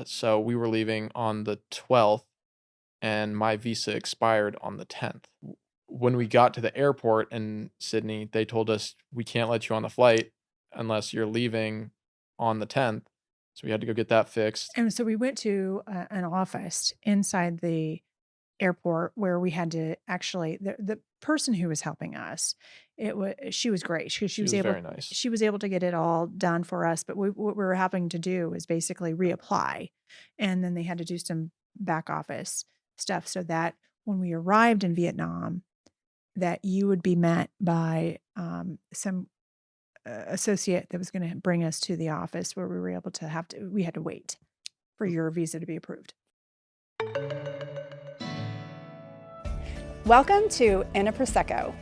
So we were leaving on the 12th, and my visa expired on the 10th. When we got to the airport in Sydney, they told us we can't let you on the flight unless you're leaving on the 10th. So we had to go get that fixed. And so we went to an office inside the airport where we had to actually the person who was helping us, it was she was great. She She was was able very nice. she was able to get it all done for us, but what we were having to do was basically reapply, and then they had to do some back office stuff so that when we arrived in Vietnam, that you would be met by some associate that was going to bring us to the office where we were able to we had to wait for your visa to be approved. Welcome to In a Prosecco,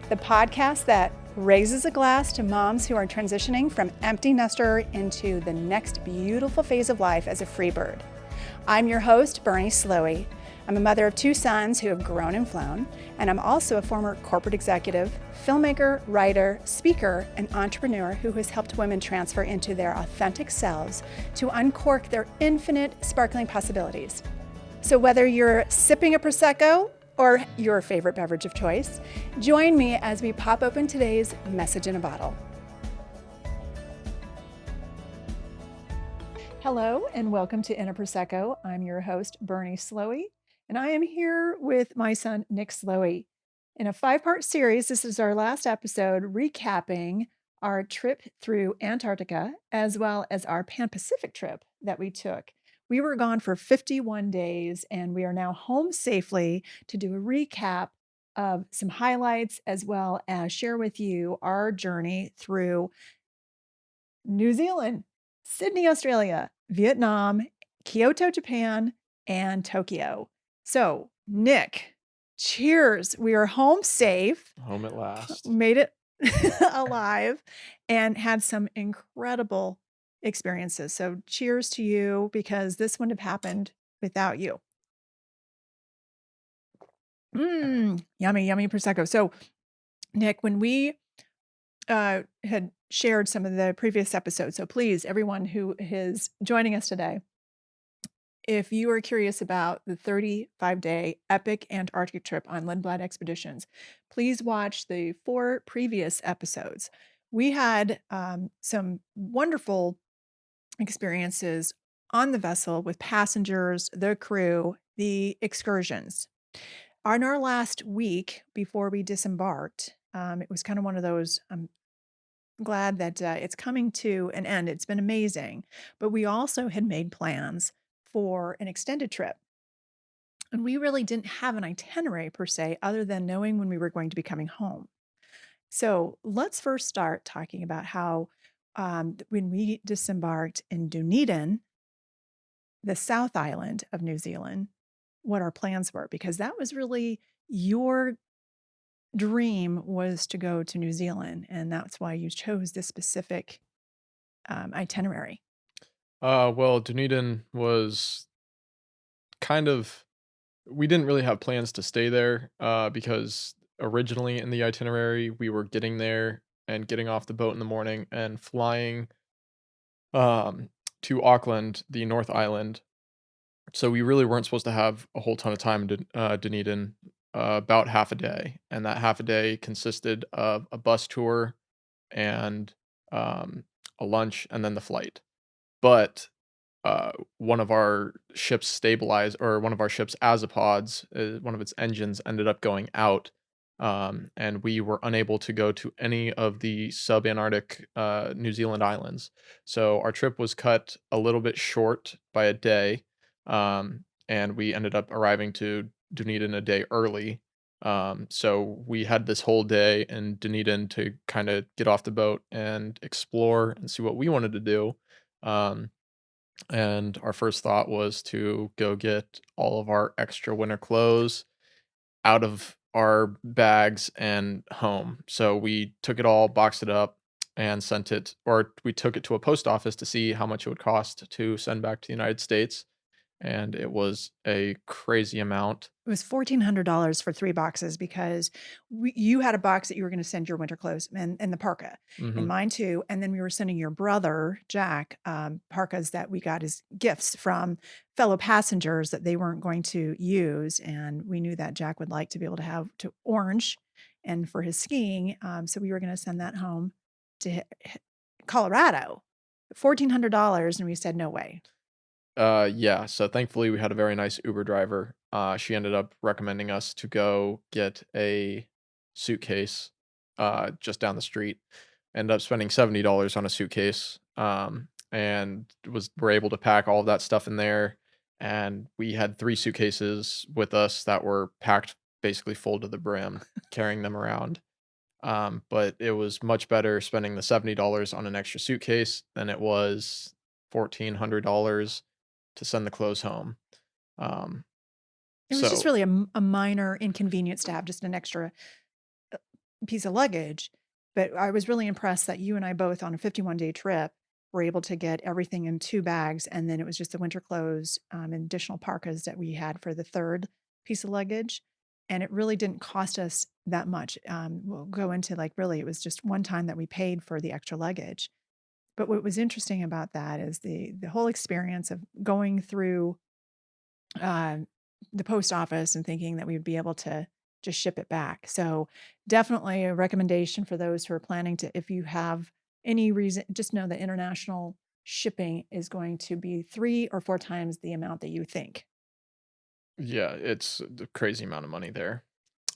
the podcast that raises a glass to moms who are transitioning from empty nester into the next beautiful phase of life as a free bird. I'm your host, Bernie Slowey. I'm a mother of two sons who have grown and flown, and I'm also a former corporate executive, filmmaker, writer, speaker, and entrepreneur who has helped women transfer into their authentic selves to uncork their infinite sparkling possibilities. So whether you're sipping a Prosecco or your favorite beverage of choice, join me as we pop open today's message in a bottle. Hello and welcome to In a Prosecco. I'm your host, Bernie Slowey, and I am here with my son, Nick Slowey. In a 5-part series, this is our last episode recapping our trip through Antarctica as well as our Pan-Pacific trip that we took. We were gone for 51 days and we are now home safely to do a recap of some highlights as well as share with you our journey through New Zealand, Sydney, Australia, Vietnam, Kyoto, Japan, and Tokyo. So, Nick, cheers. We are home safe, Home at last. made it alive, and had some incredible experiences. So, cheers to you because this wouldn't have happened without you. Yummy, yummy Prosecco. So, Nick, when we had shared some of the previous episodes, so please, everyone who is joining us today, if you are curious about the 35-day epic Antarctic trip on Lindblad Expeditions, please watch the 4 previous episodes. We had some wonderful experiences on the vessel with passengers, the crew, the excursions. On our last week before we disembarked, it was kind of one of those. I'm glad that it's coming to an end. It's been amazing, but we also had made plans for an extended trip. And we really didn't have an itinerary per se, other than knowing when we were going to be coming home. So let's first start talking about how, when we disembarked in Dunedin, the South Island of New Zealand, what our plans were, because that was really your dream was to go to New Zealand. And that's why you chose this specific itinerary. Well, Dunedin was kind of we didn't really have plans to stay there, because originally in the itinerary, we were getting there and getting off the boat in the morning and flying, um, to Auckland, the North Island. So we really weren't supposed to have a whole ton of time in Dunedin, about half a day, and that half a day consisted of a bus tour and, um, a lunch and then the flight. But one of our ship's one of our ship's azipods, one of its engines ended up going out, and we were unable to go to any of the sub-Antarctic New Zealand islands. So our trip was cut a little bit short by a day, and we ended up arriving to Dunedin a day early. So we had this whole day in Dunedin to kind of get off the boat and explore and see what we wanted to do. Um, and our first thought was to go get all of our extra winter clothes out of our bags and home. So we took it all, boxed it up, and sent it, or we took it to a post office to see how much it would cost to send back to the United States. and it was a crazy amount. It was $1,400 for 3 boxes because you had a box that you were gonna send your winter clothes and the parka, and Mhm. mine too, and then we were sending your brother, Jack, parkas that we got as gifts from fellow passengers that they weren't going to use, and we knew that Jack would like to be able to have to orange and for his skiing, so we were gonna send that home to Colorado. $1,400, and we said, "No way." Yeah, so thankfully we had a very nice Uber driver. She ended up recommending us to go get a suitcase just down the street. Ended up spending $70 on a suitcase. And were able to pack all of that stuff in there. And we had 3 suitcases with us that were packed basically full to the brim, carrying them around. But it was much better spending the $70 on an extra suitcase than it was $1,400 to send the clothes home. Um, It was just so really a minor inconvenience to have just an extra piece of luggage, but I was really impressed that you and I both on a 51-day trip were able to get everything in 2 bags, and then it was just the winter clothes, and additional parkas that we had for the 3rd piece of luggage, and it really didn't cost us that much. We'll go into, like, really, it was just one time that we paid for the extra luggage, but what was interesting about that is the whole experience of going through uh, the post office and thinking that we would be able to just ship it back. So definitely a recommendation for those who are planning to, if you have any reason, just know that international shipping is going to be 3 or 4 times the amount that you think. yeah, it's a crazy amount of money there.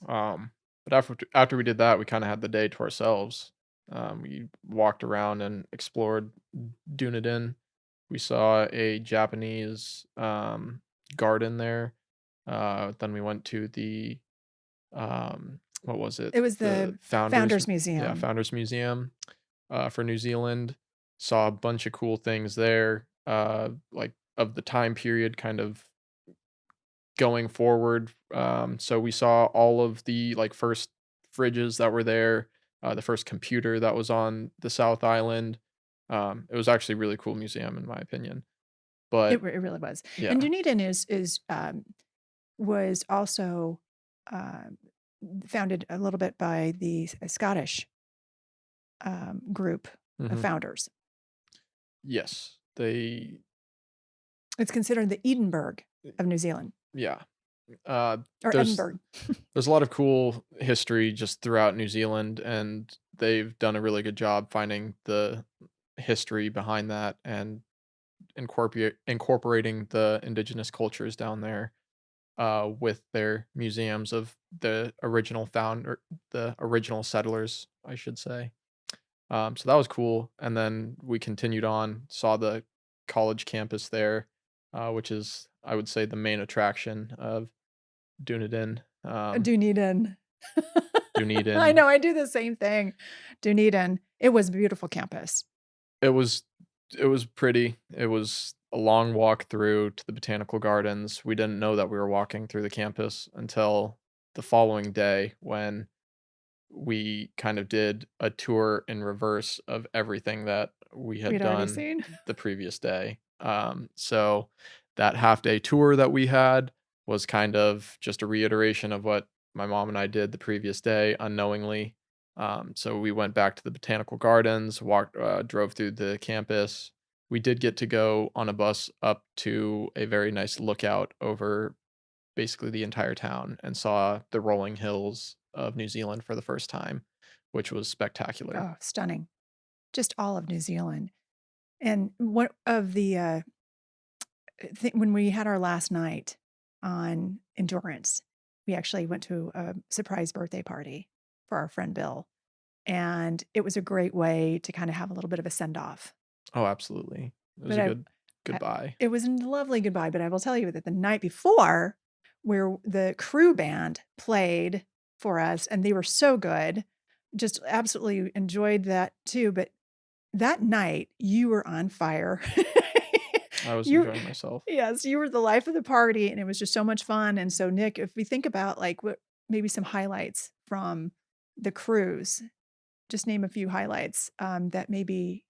But after we did that, we kind of had the day to ourselves. We walked around and explored Dunedin. We saw a Japanese garden there. Then we went to the what was it? It was The the Founders Museum. Founders Museum for New Zealand. Saw a bunch of cool things there, like of the time period, kind of going forward. So we saw all of the like first fridges that were there, the first computer that was on the South Island. It was actually a really cool museum in my opinion. But It really was. And yeah, Dunedin was also um, founded a little bit by the Scottish group of hmm, founders. yes, they, It's considered the Edinburgh of New Zealand, yeah. Uh, or there's Edinburgh. there's a lot of cool history just throughout New Zealand, and they've done a really good job finding the history behind that and incorporating the indigenous cultures down there with their museums of the original settlers, I should say. So that was cool. And then we continued on, saw the college campus there, which is, I would say, the main attraction of Dunedin. Dunedin. I Dunedin. know, I do the same thing. Dunedin. It was a beautiful campus. It was it was pretty. It was a long walk through to the botanical gardens. We didn't know that we were walking through the campus until the following day when we kind of did a tour in reverse of everything that we had We'd already done seen. the previous day. So that half day tour that we had was kind of just a reiteration of what my mom and I did the previous day unknowingly. So we went back to the botanical gardens, drove through the campus. We did get to go on a bus up to a very nice lookout over basically the entire town and saw the rolling hills of New Zealand for the first time, which was spectacular. Oh, stunning. Just all of New Zealand. And one of the when we had our last night on Endurance, we actually went to a surprise birthday party for our friend Bill. And it was a great way to kind of have a little bit of a send off. Oh, absolutely. It was But a I, good I goodbye. it was a lovely goodbye, but I will tell you that the night before, where the crew band played for us, and they were so good, just absolutely enjoyed that too. But that night, you were on fire. I was You enjoying myself. yes, you were the life of the party, and it was just so much fun. And so, Nick, if we think about like what maybe some highlights from the cruise, just name a few highlights that maybe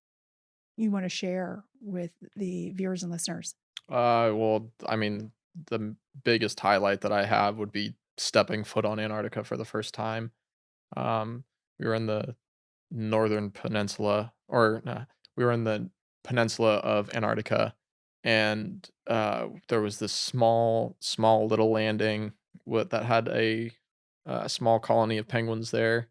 you want to share with the viewers and listeners. Well, I mean, biggest highlight that I have would be stepping foot on Antarctica for the first time. Um, we were in the northern peninsula, or nah, we were in the peninsula of Antarctica, and there was this small little landing that had a small colony of penguins there.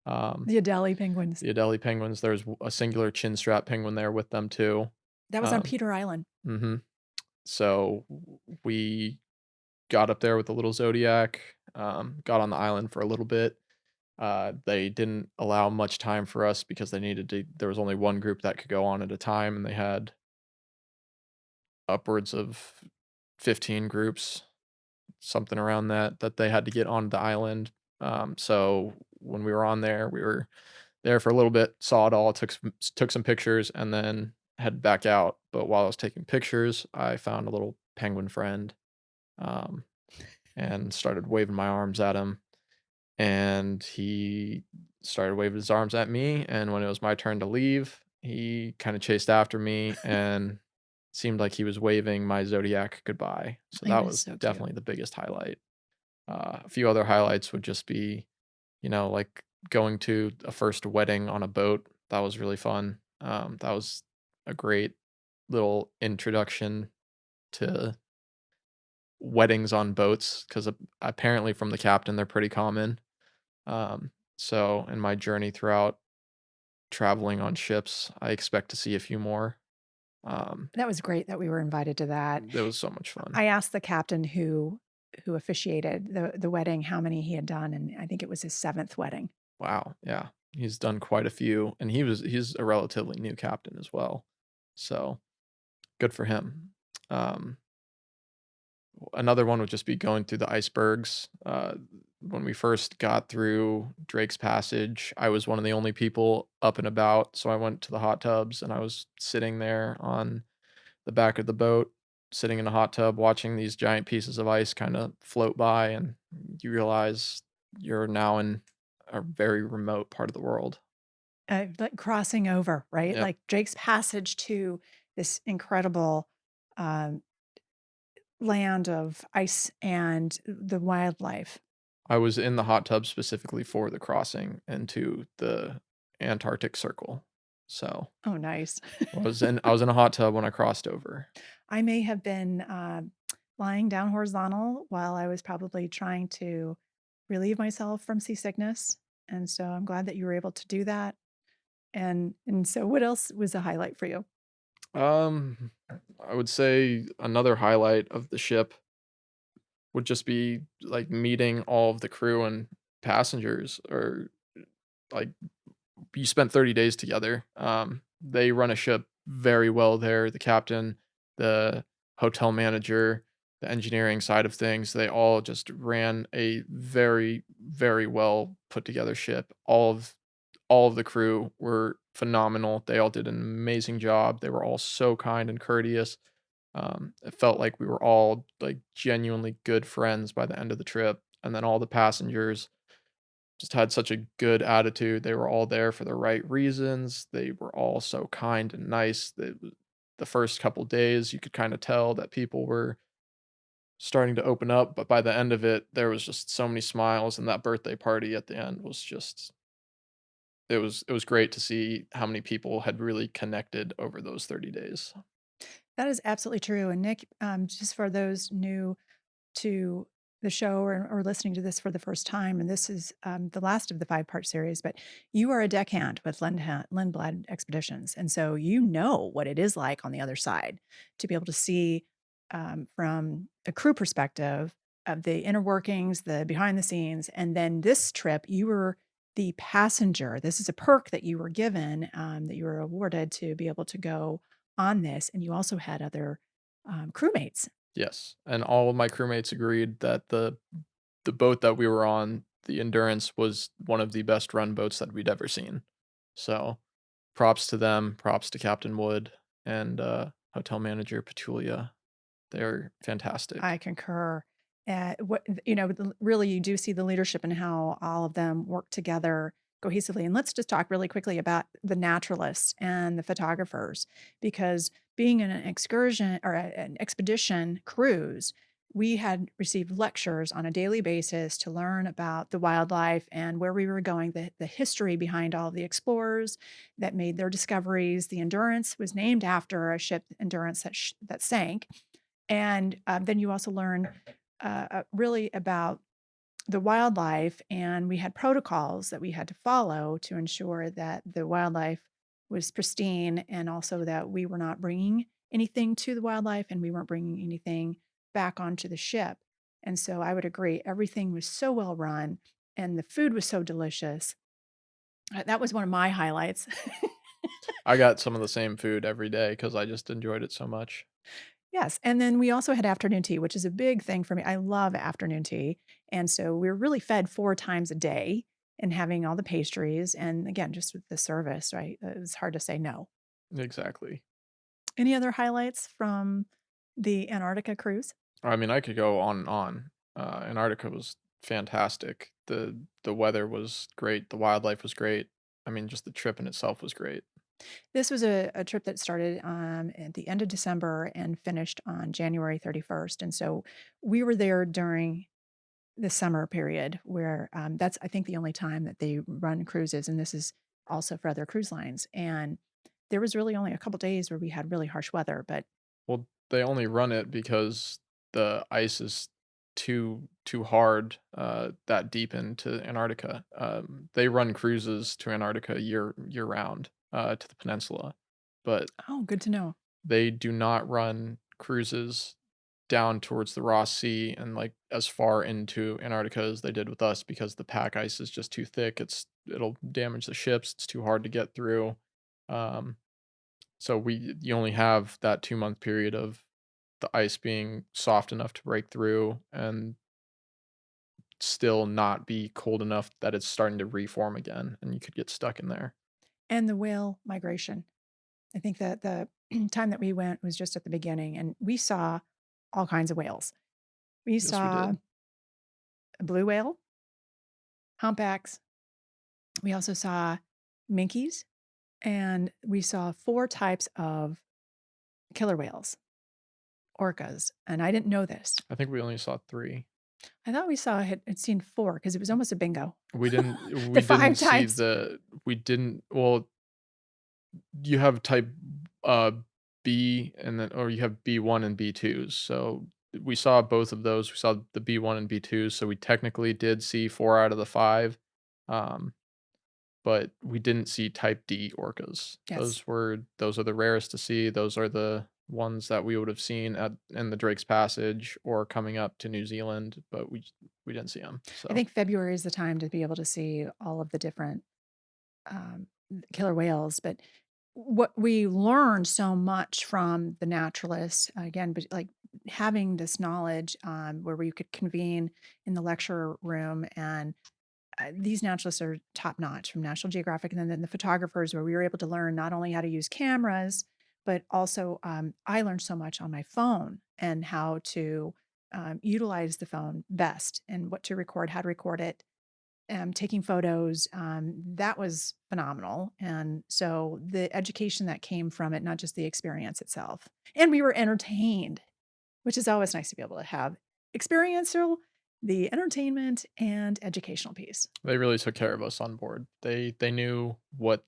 Um, The Adelie penguins. the Adelie penguins. There's a singular chinstrap penguin there with them too. That was on Um, Peter Island. hmm So we got up there with the little Zodiac, got on the island for a little bit. They didn't allow much time for us because there was only one group that could go on at a time, and they had upwards of 15 groups, something around that they had to get on the island. So when we were on there, we were there for a little bit, saw it all, took some pictures, and then head back out. But while I was taking pictures, I found a little penguin friend, um, and started waving my arms at him, and he started waving his arms at me, and when it was my turn to leave, he kinda chased after me and seemed like he was waving my Zodiac goodbye, so It that was was so cute. definitely the biggest highlight. A few other highlights would just be, like, going to a first wedding on a boat. That was really fun. That was a great little introduction to weddings on boats, 'cause apparently from the captain, they're pretty common. So in my journey throughout traveling on ships, I expect to see a few more. Um, That was great that we were invited to that. it was so much fun. I asked the captain who officiated the wedding how many he had done, and I think it was his 7th wedding. Wow, yeah. He's done quite a few, and he's a relatively new captain as well. So, good for him. Um, Another one would just be going through the icebergs. When we first got through Drake's Passage, I was one of the only people up and about, so I went to the hot tubs and I was sitting there on the back of the boat, sitting in a hot tub, watching these giant pieces of ice kind of float by, and you realize you're now in a very remote part of the world. Like crossing over, right? Yep. Like Drake's passage to this incredible, um, land of ice and the wildlife. I was in the hot tub specifically for the crossing into the Antarctic Circle. So Oh, nice. I was in a hot tub when I crossed over. I may have been, lying down horizontal while I was probably trying to relieve myself from seasickness, and so I'm glad that you were able to do that. And so what else was a highlight for you? Um, I would say another highlight of the ship would just be like meeting all of the crew and passengers, or like you spent 30 days together. They run a ship very well there. The captain, the hotel manager, the engineering side of things, they all just ran a very, very well put together ship. All of the crew were phenomenal. They all did an amazing job. They were all so kind and courteous. It felt like we were all like genuinely good friends by the end of the trip. And then all the passengers just had such a good attitude. They were all there for the right reasons. They were all so kind and nice. The first couple days, you could kind of tell that people were starting to open up, but by the end of it, there was just so many smiles, and that birthday party at the end was just it was great to see how many people had really connected over those 30 days. That is absolutely true, and Nick, just for those new to the show or listening to this for the first time, and this is the last of the 5-part series, but you are a deckhand with Lindblad Expeditions. And so you know what it is like on the other side to be able to see from a crew perspective of the inner workings, the behind the scenes. And then this trip, you were the passenger. This is a perk that you were given, that you were awarded to be able to go on this. And you also had other crewmates. Yes, and all of my crewmates agreed that the boat that we were on, the Endurance, was one of the best run boats that we'd ever seen. So, props to them, props to Captain Wood and, hotel manager Petulia. They're I fantastic. concur. Really, you do see the leadership and how all of them work together cohesively. And let's just talk really quickly about the naturalists and the photographers, because being in an excursion or an expedition cruise, we had received lectures on a daily basis to learn about the wildlife and where we were going, the history behind all of the explorers that made their discoveries. The Endurance was named after a ship, Endurance, that sank. And then you also learn really about the wildlife, and we had protocols that we had to follow to ensure that the wildlife was pristine, and also that we were not bringing anything to the wildlife and we weren't bringing anything back onto the ship. And so I would agree, everything was so well run and the food was so delicious. That was one of my highlights. I got some of the same food every day because I just enjoyed it so much. Yes, and then we also had afternoon tea, which is a big thing for me. I love afternoon tea, and so we were really fed 4 times a day and having all the pastries, and again, just with the service, right? It's hard to say no. Exactly. Any other highlights from the Antarctica cruise? I mean, I could go on and on. Antarctica was fantastic. The weather was great. The wildlife was great. I mean, just the trip in itself was great. This was a trip that started, at the end of December and finished on January 31st, and so we were there during the summer period where, that's, I think, the only time that they run cruises, and this is also for other cruise lines, and there was really only a couple days where we had really harsh weather, but Well, they only run it because the ice is too hard that deep into Antarctica. They run cruises to Antarctica year round to the peninsula, but oh, good to know. they do not run cruises down towards the Ross Sea and like as far into Antarctica as they did with us because the pack ice is just too thick. It'll damage the ships. It's too hard to get through. Um, so we you only have that 2 month period of the ice being soft enough to break through and still not be cold enough that it's starting to reform again and you could get stuck in there. And the whale migration. I think that the time that we went was just at the beginning, and we saw all kinds of whales. We Yes, we saw did. a blue whale, humpbacks. We also saw minkies, and we saw 4 types of killer whales, orcas, and I didn't know this. I think we only saw 3. I thought we saw had seen 4 because it was almost a bingo. We The didn't 5 see types. the we didn't well, you have type, uh, B and then or you have B1 and B2s, so we saw both of those. We saw the B1 and B2s, so we technically did see 4 out of the 5, um, but we didn't see type D orcas. Yes. Those are the rarest to see. Those are the ones that we would have seen at in the Drake's Passage or coming up to New Zealand, but we didn't see them. I So think February is the time to be able to see all of the different, killer whales, but what we learned so much from the naturalists, again, but, like, having this knowledge, where we could convene in the lecture room, and these naturalists are top notch from National Geographic, and then the photographers, where we were able to learn not only how to use cameras, but also I learned so much on my phone and how to utilize the phone best and what to record, how to record it, taking photos. That was phenomenal. And so the education that came from it, not just the experience itself, and we were entertained, which is always nice to be able to have experiential, the entertainment and educational piece. they really took care of us on board. They knew what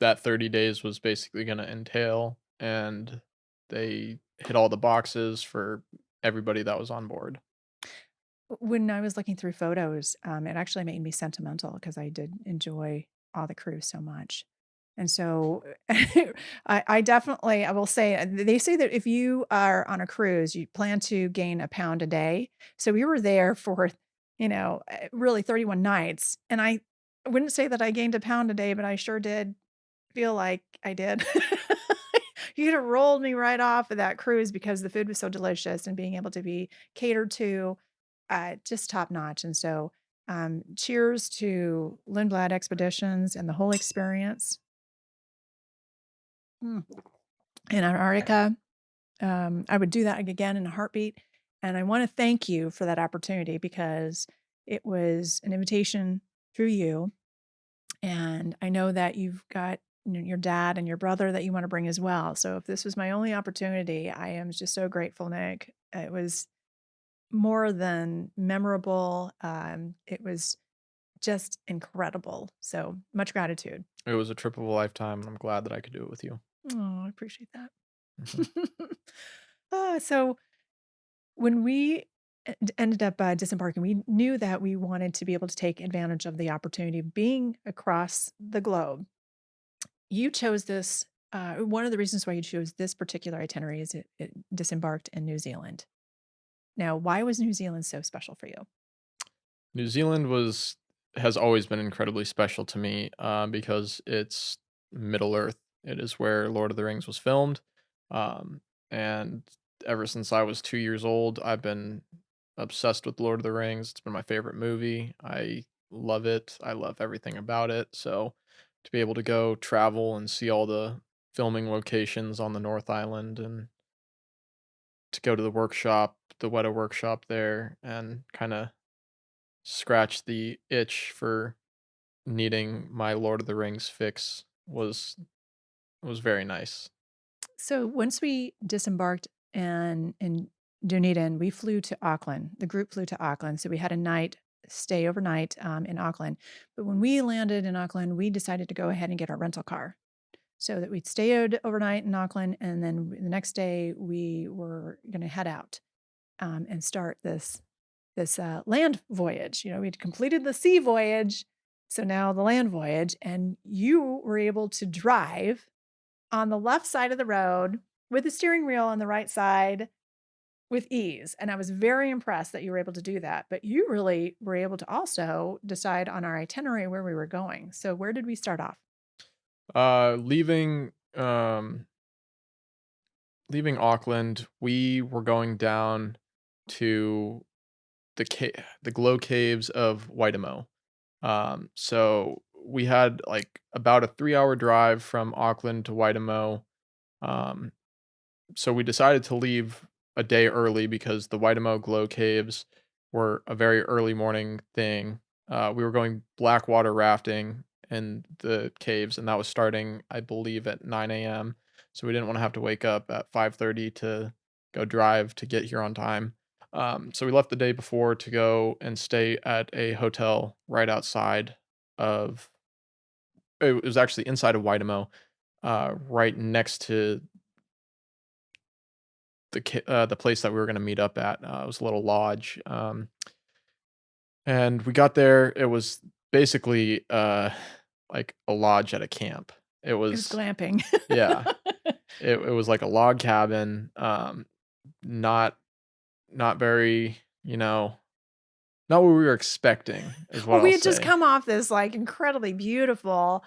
that 30 days was basically gonna entail, and they hit all the boxes for everybody that was on board. When I was looking through photos, it actually made me sentimental because I did enjoy all the cruise so much. And so I definitely, I will say, they say that if you are on a cruise, you plan to gain a pound a day. So we were there for, really 31 nights. And I wouldn't say that I gained a pound a day, but I sure did feel like I did. You could have rolled me right off of that cruise because the food was so delicious and being able to be catered to, just top notch. And so, cheers to Lindblad Expeditions and the whole experience. Mm. In Antarctica, I would do that again in a heartbeat. And I want to thank you for that opportunity because it was an invitation through you. And I know that you've got your dad and your brother that you want to bring as well. So if this was my only opportunity, I am just so grateful, Nick. It was more than memorable. It was just incredible. So much gratitude. It was a trip of a lifetime, and I'm glad that I could do it with you. Oh, I appreciate that. Mhm. So when we ended up disembarking, we knew that we wanted to be able to take advantage of the opportunity of being across the globe. You chose this. One of the reasons why you chose this particular itinerary is it disembarked in New Zealand. Now, why was New Zealand so special for you? New Zealand was has always been incredibly special to me, because it's Middle Earth. It is where Lord of the Rings was filmed, and ever since I was 2 years old, I've been obsessed with Lord of the Rings. It's been my favorite movie. I love it. I love everything about it. So to be able to go travel and see all the filming locations on the North Island and to go to the workshop, the Weta workshop there, and kind of scratch the itch for needing my Lord of the Rings fix was very nice. So once we disembarked in Dunedin, we flew to Auckland. The group flew to Auckland, so we had a night stay overnight in Auckland. But when we landed in Auckland, we decided to go ahead and get our rental car so that we'd stayed overnight in Auckland, and then the next day we were going to head out and start this land voyage. You know, we'd completed the sea voyage, so now the land voyage, and you were able to drive on the left side of the road with the steering wheel on the right side with ease. And I was very impressed that you were able to do that. But you really were able to also decide on our itinerary where we were going. So where did we start off? Leaving leaving Auckland, we were going down to the Glow Caves of Waitomo. So we had like about a 3-hour drive from Auckland to Waitomo. Um, so we decided to leave a day early because the Waitomo Glow Caves were a very early morning thing. We were going blackwater rafting in the caves, and that was starting, I believe, at 9 a.m. So we didn't want to have to wake up at 5:30 to go drive to get here on time. So we left the day before to go and stay at a hotel right outside of. It was actually inside of Waitomo, right next to the place that we were gonna meet up at. It was a little lodge, and we got there, it was basically, like a lodge at a camp. It It was was glamping. yeah, it was like a log cabin, not not very, not what we were expecting is what Well, we I'll had just say. come off this like incredibly beautiful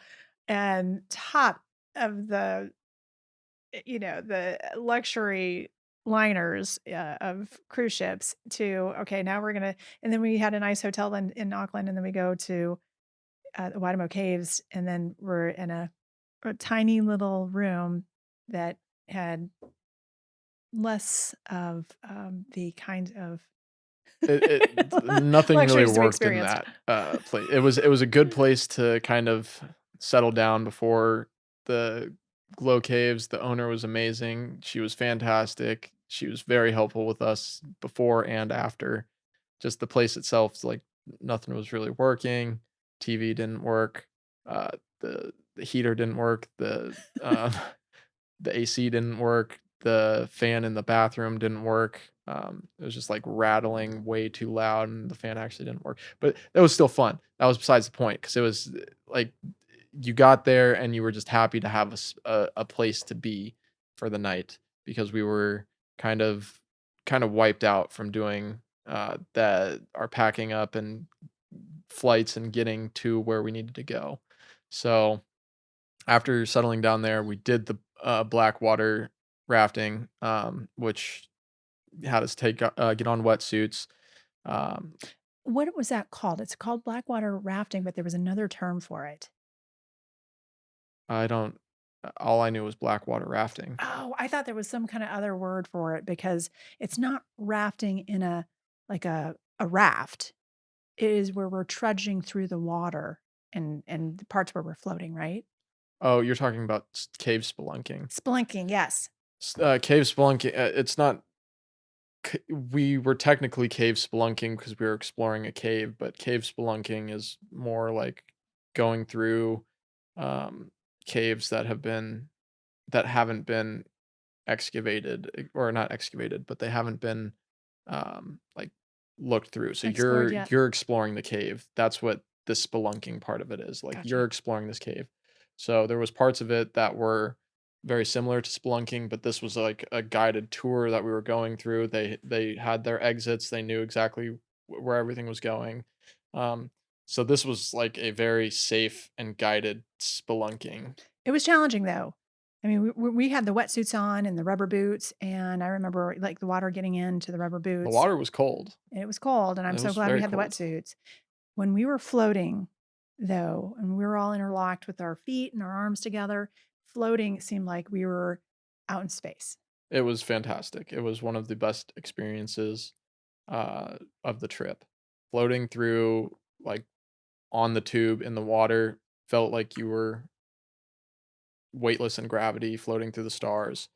and top of the luxury liners of cruise ships to, okay, now we're gonna, and then we had a nice hotel in Auckland, and then we go to the Waitomo Caves, and then we're in a tiny little room that had less of the kind of Nothing really luxuries to be worked in experienced. that, place. It was a good place to kind of settle down before the Glow Caves. The owner was amazing. She was fantastic. She was very helpful with us before and after. Just the place itself, like, nothing was really working. TV didn't work. The heater didn't work. The AC didn't work, the fan in the bathroom didn't work, it was just, like, rattling way too loud, and the fan actually didn't work, but that was still fun. That was besides the point because it was, like, you got there and you were just happy to have a place to be for the night because we were kind of wiped out from doing, our packing up and flights and getting to where we needed to go. So after settling down there, we did the, blackwater rafting, which had us get on wetsuits. Um, What was that called? It's called Blackwater rafting, but there was another term for it. I don't all I knew was blackwater rafting. Oh, I thought there was some kinda other word for it because it's not rafting in a like a raft. It is where we're trudging through the water and the parts where we're floating, right? Oh, you're talking about cave spelunking. Spelunking, yes. Cave spelunking. It's not. We were technically cave spelunking because we were exploring a cave, but cave spelunking is more like going through um, caves that haven't been excavated, or not excavated, but they haven't been like looked through. So Explored yet? you're exploring the cave. That's what the spelunking part of it is. Like you're Gotcha. exploring this cave. So there was parts of it that were very similar to spelunking, but this was like a guided tour that we were going through. They had their exits. They knew exactly where everything was going. Um, so this was like a very safe and guided spelunking. It was challenging though. I mean, we had the wetsuits on and the rubber boots, and I remember like the water getting into the rubber The boots, water was cold. and it was cold, and I'm It so was glad we very had the cold. wetsuits. When we were floating, though, and we were all interlocked with our feet and our arms together, floating seemed like we were out in space. It was fantastic. It was one of the best experiences, of the trip. Floating through, like, on the tube in the water felt like you were weightless in gravity, floating through the stars,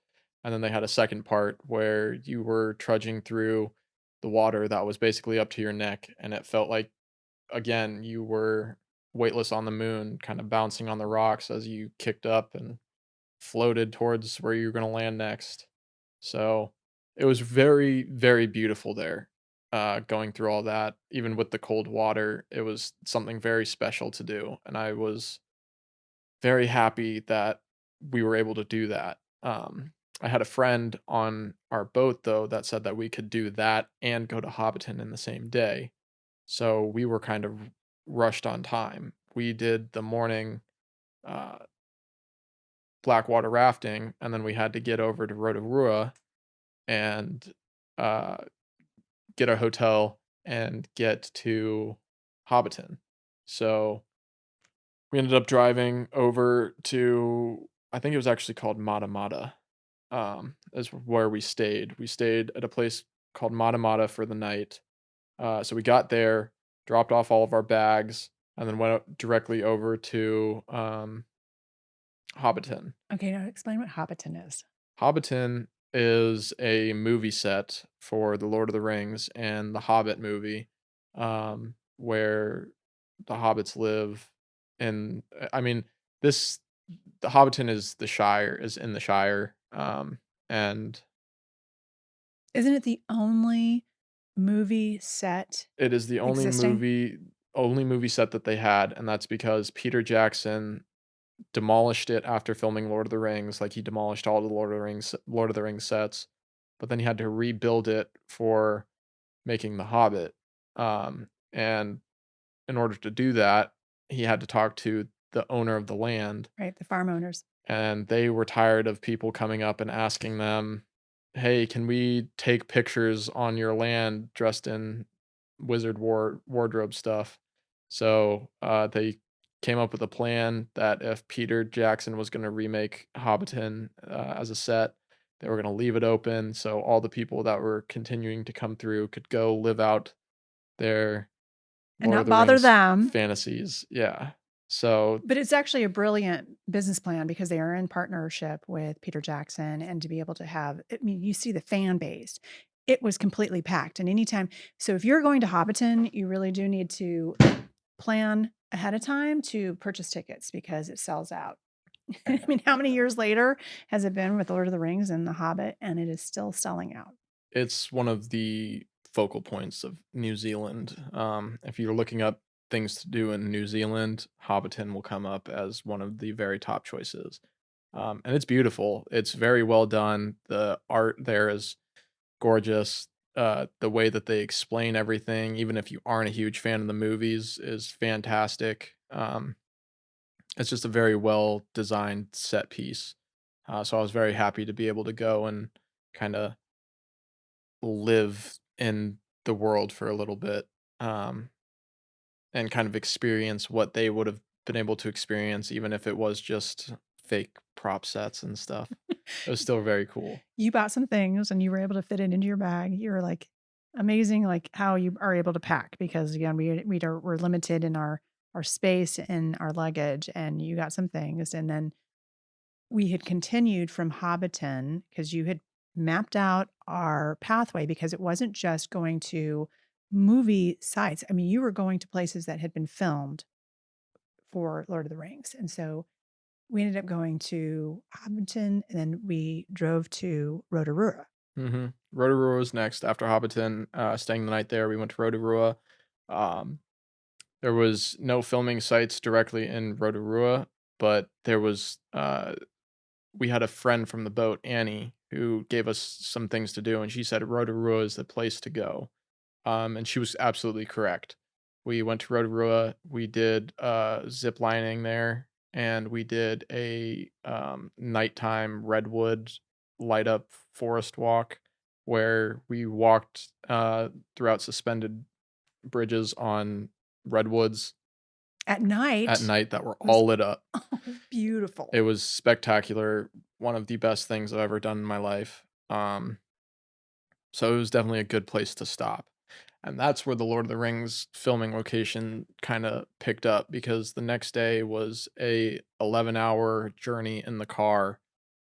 and then they had a second part where you were trudging through the water that was basically up to your neck, and it felt like, again, you were weightless on the moon, kinda bouncing on the rocks as you kicked up and floated towards where you're gonna land next. So, it was very, very beautiful there, going through all that. Even with the cold water, it was something very special to do, and I was very happy that we were able to do that. I had a friend on our boat, though, that said that we could do that and go to Hobbiton in the same day, so we were kind of rushed on time. We did the morning, uh, blackwater rafting, and then we had to get over to Rotorua and, uh, get a hotel and get to Hobbiton. So, we ended up driving over to, I think it was actually called Matamata, is where we stayed. We stayed at a place called Matamata for the night. So we got there, dropped off all of our bags, and then went directly over to, Hobbiton. Okay, now explain what Hobbiton is. Hobbiton is a movie set for The Lord of the Rings and the Hobbit movie, where the hobbits live. And I mean, this the Hobbiton is the Shire, is in the Shire, and Isn't it the only movie set it is the existing? only movie set that they had, and that's because Peter Jackson demolished it after filming Lord of the Rings. Like, he demolished all the Lord of the Rings sets, but then he had to rebuild it for making The Hobbit. And in order to do that, he had to talk to the owner of the land, Right, the farm owners. and they were tired of people coming up and asking them, "Hey, can we take pictures on your land dressed in wardrobe stuff?" So, they came up with a plan that if Peter Jackson was gonna remake Hobbiton, as a set, they were gonna leave it open so all the people that were continuing to come through could go live out their And Lord of not the bother Rings them. fantasies. Yeah. So, But it's actually a brilliant business plan because they are in partnership with Peter Jackson, and to be able to have, I mean, you see the fan base. It was completely packed, and anytime, so if you're going to Hobbiton, you really do need to plan ahead of time to purchase tickets because it sells out. I mean, how many years later has it been with Lord of the Rings and The Hobbit, and it is still selling out? it's one of the focal points of New Zealand. If you're looking up things to do in New Zealand, Hobbiton will come up as one of the very top choices. And it's beautiful. It's very well done. The art there is gorgeous. The way that they explain everything, even if you aren't a huge fan of the movies, is fantastic. It's just a very well designed set piece. So I was very happy to be able to go and kind of live in the world for a little bit, um, and kind of experience what they would have been able to experience, even if it was just fake prop sets and stuff. It was still very cool. You bought some things and you were able to fit it into your bag. You're like amazing, like how you are able to pack because again, we're limited in our our space in our luggage, and you got some things, and then we had continued from Hobbiton because you had mapped out our pathway because it wasn't just going to movie sites. I mean, you were going to places that had been filmed for Lord of the Rings. And so we ended up going to Hobbiton and then we drove to Rotorua. Mhm. Rotorua was next after Hobbiton, staying the night there, we went to Rotorua. Um, there was no filming sites directly in Rotorua, but there was, we had a friend from the boat, Annie, who gave us some things to do, and she said Rotorua is the place to go. And she was absolutely correct. We went to Rotorua, we did zip lining there, and we did a nighttime redwood light up forest walk where we walked throughout suspended bridges on redwoods At at night, night that were it was all lit up. beautiful. It was spectacular, one of the best things I've ever done in my life. So it was definitely a good place to stop. And that's where the Lord of the Rings filming location kinda picked up because the next day was a 11-hour journey in the car,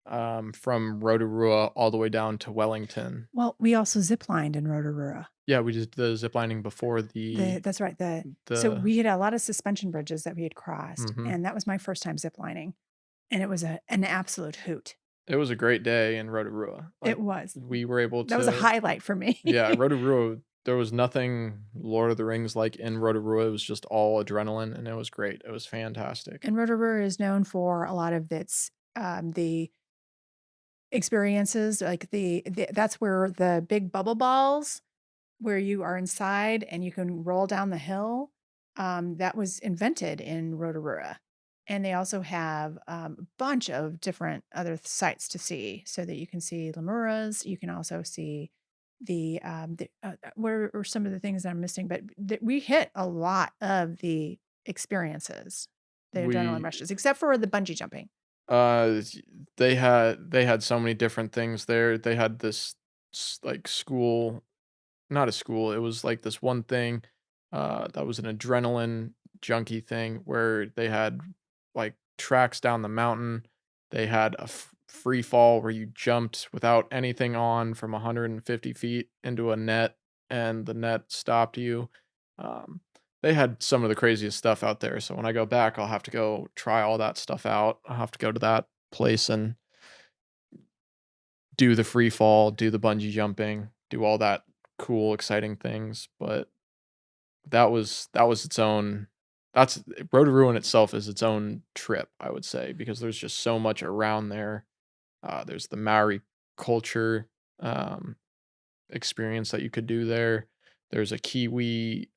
from Rotorua all the way down to Wellington. Well, we also ziplined in Rotorua. Yeah, we did the zip lining before That's right. So the we had a lot of suspension bridges that we had crossed, mhm. and that was my first time ziplining, and it was an absolute hoot. It was a great day in Rotorua. It Like, was. we were able That was a to highlight for me. yeah, Rotorua, there was nothing Lord of the Rings like in Rotorua, it was just all adrenaline, and it was great. It was fantastic. And Rotorua is known for a lot of its, the experiences, like that's where the big bubble balls, where you are inside and you can roll down the hill, that was invented in Rotorua. And they also have, a bunch of different other sites to see so that you can see Lemuras. You can also see where are some of the things that I'm missing, but we hit a lot of the experiences, the adrenaline We rushes, except for the bungee jumping. s they had so many different things there. They had this like school, not a school, it was like this one thing, that was an adrenaline junkie thing where they had like tracks down the mountain. They had a free fall where you jumped without anything on from 150 feet into a net and the net stopped you. Um, they had some of the craziest stuff out there. So when I go back, I'll have to go try all that stuff out. I'll have to go to that place and do the free fall, do the bungee jumping, do all that cool, exciting things. But that was its own that's Rotorua in itself is its own trip, I would say, because there's just so much around there. There's the Maori culture um, experience that you could do there. There's a Kiwi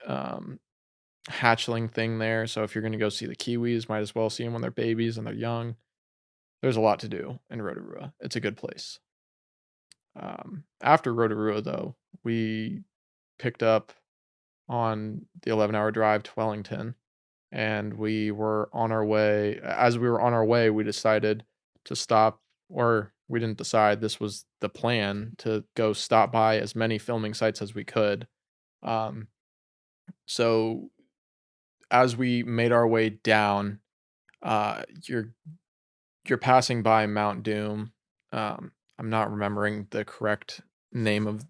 hatchling thing there. So if you're going to go see the Kiwis, might as well see them when they're babies and they're young. There's a lot to do in Rotorua. It's a good place. After Rotorua, though, we picked up on the 11-hour drive to Wellington, and we were on our way. As we were on our way, we decided to stop, or we didn't decide, this was the plan to go stop by as many filming sites as we could. Um, so as we made our way down, you're passing by Mount Doom. I'm not remembering the correct name of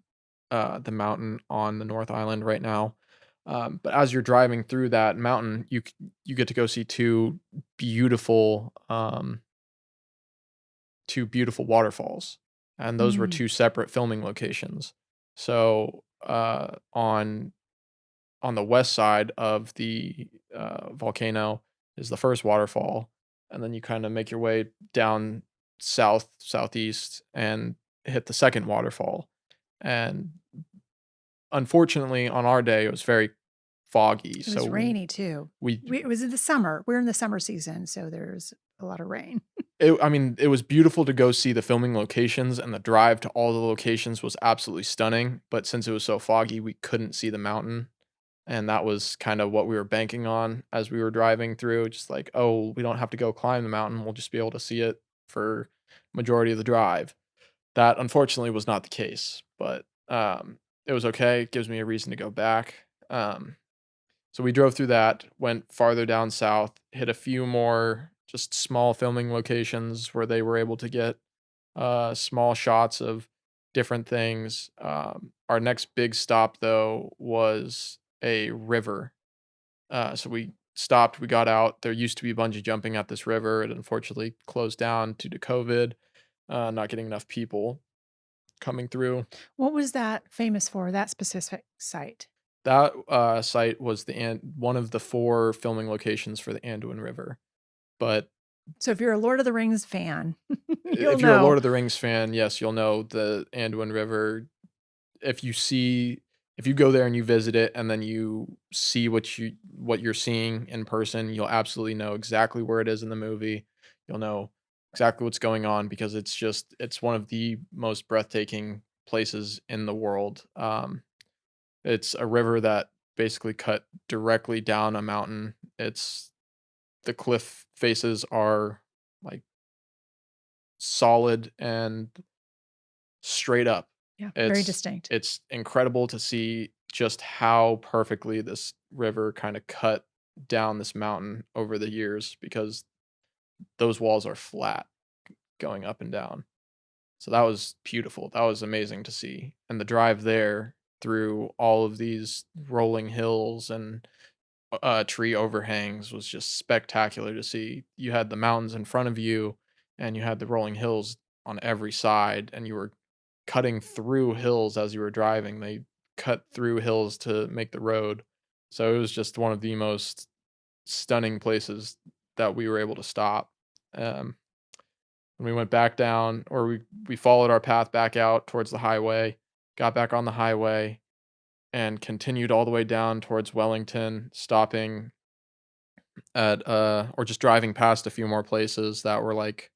the mountain on the North Island right now. But as you're driving through that mountain, you get to go see two beautiful waterfalls, and those were Mm. two separate filming locations. So on the west side of the volcano is the first waterfall, and then you kind of make your way down southeast and hit the second waterfall. And unfortunately, on our day, it was very foggy, It was so rainy too. we It was in the summer. We're in the summer season, so there's a lot of rain. I mean, it was beautiful to go see the filming locations, and the drive to all the locations was absolutely stunning, but since it was so foggy, we couldn't see the mountain, and that was kind of what we were banking on as we were driving through, just like, "Oh, we don't have to go climb the mountain, we'll just be able to see it for majority of the drive." That unfortunately was not the case, but, it was okay, it gives me a reason to go back. So we drove through that, went farther down south, hit a few more just small filming locations where they were able to get small shots of different things. Our next big stop, though, was a river. So we stopped, we got out. There used to be bungee jumping at this river. It unfortunately closed down due to COVID, not getting enough people coming through. What was that famous for, that specific site? That site was one of the four filming locations for the Anduin River. But So if you're a Lord of the Rings fan, you'll if you're a know. Lord of the Rings fan, yes, you'll know the Anduin River. If you see if you go there and you visit it and then you see what you're seeing in person, you'll absolutely know exactly where it is in the movie. You'll know exactly what's going on because it's one of the most breathtaking places in the world. It's a river that basically cut directly down a mountain. It's the cliff faces are like solid and straight up. Yeah, very It's distinct. it's incredible to see just how perfectly this river kinda cut down this mountain over the years because those walls are flat going up and down. So that was beautiful. That was amazing to see. And the drive there through all of these rolling hills and tree overhangs was just spectacular to see. You had the mountains in front of you and you had the rolling hills on every side and you were cutting through hills as you were driving. They cut through hills to make the road. So it was just one of the most stunning places that we were able to stop. Um, when we went back down, or we followed our path back out towards the highway, got back on the highway, and continued all the way down towards Wellington, stopping at or just driving past a few more places that were like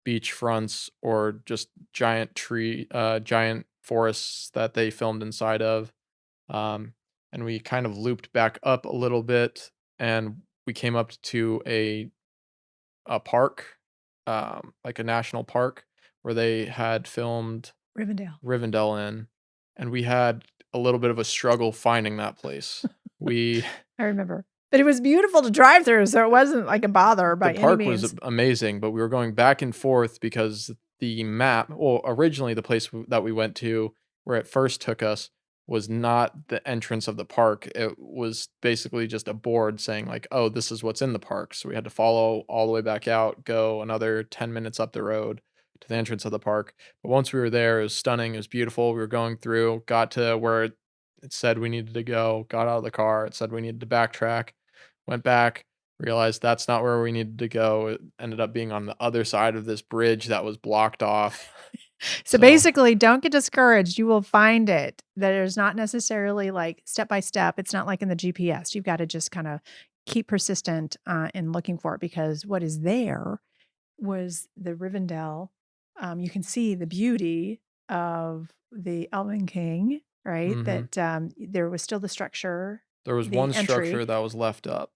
beach fronts or just giant forests that they filmed inside of. Um, and we kind of looped back up a little bit and we came up to a park, like a national park where they had filmed Rivendell. Rivendell in, and we had a little bit of a struggle finding that place. We I remember. But it was beautiful to drive through, so it wasn't like a bother The by any park was means. amazing, but we were going back and forth because the map originally the place that we went to where it first took us was not the entrance of the park. It was basically just a board saying like, "Oh, this is what's in the park." So we had to follow all the way back out, go another 10 minutes up the road to the entrance of the park. But once we were there, it was stunning, it was beautiful. We were going through, got to where it said we needed to go, got out of the car, it said we needed to backtrack, went back, realized that's not where we needed to go. It ended up being on the other side of this bridge that was blocked off. So So, basically, don't get discouraged. You will find it. There's not necessarily like step by step. It's not like in the GPS. You've got to just kind of keep persistent in looking for it because what is there was the Rivendell. You can see the beauty of the Elven King, right? mhm. That there was still the structure, There was the one entry. structure that was left up,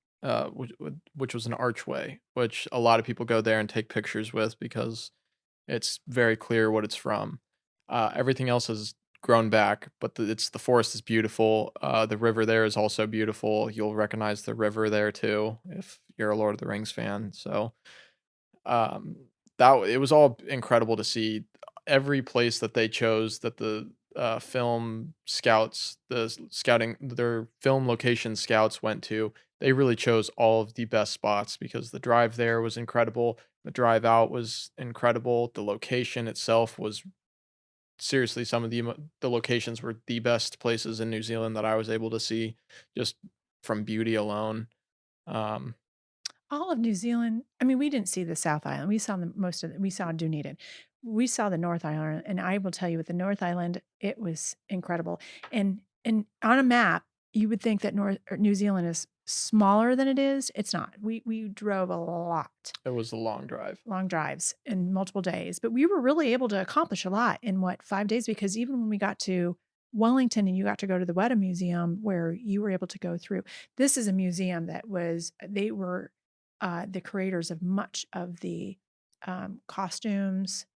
which was an archway, which a lot of people go there and take pictures with because it's very clear what it's from. Everything else has grown back, but the forest is beautiful. The river there is also beautiful. You'll recognize the river there too if you're a Lord of the Rings fan. So um, it was all incredible to see. Every place that they chose that the film scouts, scouting, their film location scouts went to, they really chose all of the best spots because the drive there was incredible. The drive out was incredible. The location itself was seriously some of the locations were the best places in New Zealand that I was able to see just from beauty alone. Um, All of New Zealand, I mean, we didn't see the South Island. We saw the most of it. We saw Dunedin. We saw the North Island, and I will tell you with the North Island, it was incredible. And on a map, you would think that New Zealand is smaller than it is. It's not. We drove a lot, it was a long drive. long drives in multiple days, but we were really able to accomplish a lot in what 5 days because even when we got to Wellington and you got to go to the Weta Museum where you were able to go through. This is a museum that was they were the creators of much of the costumes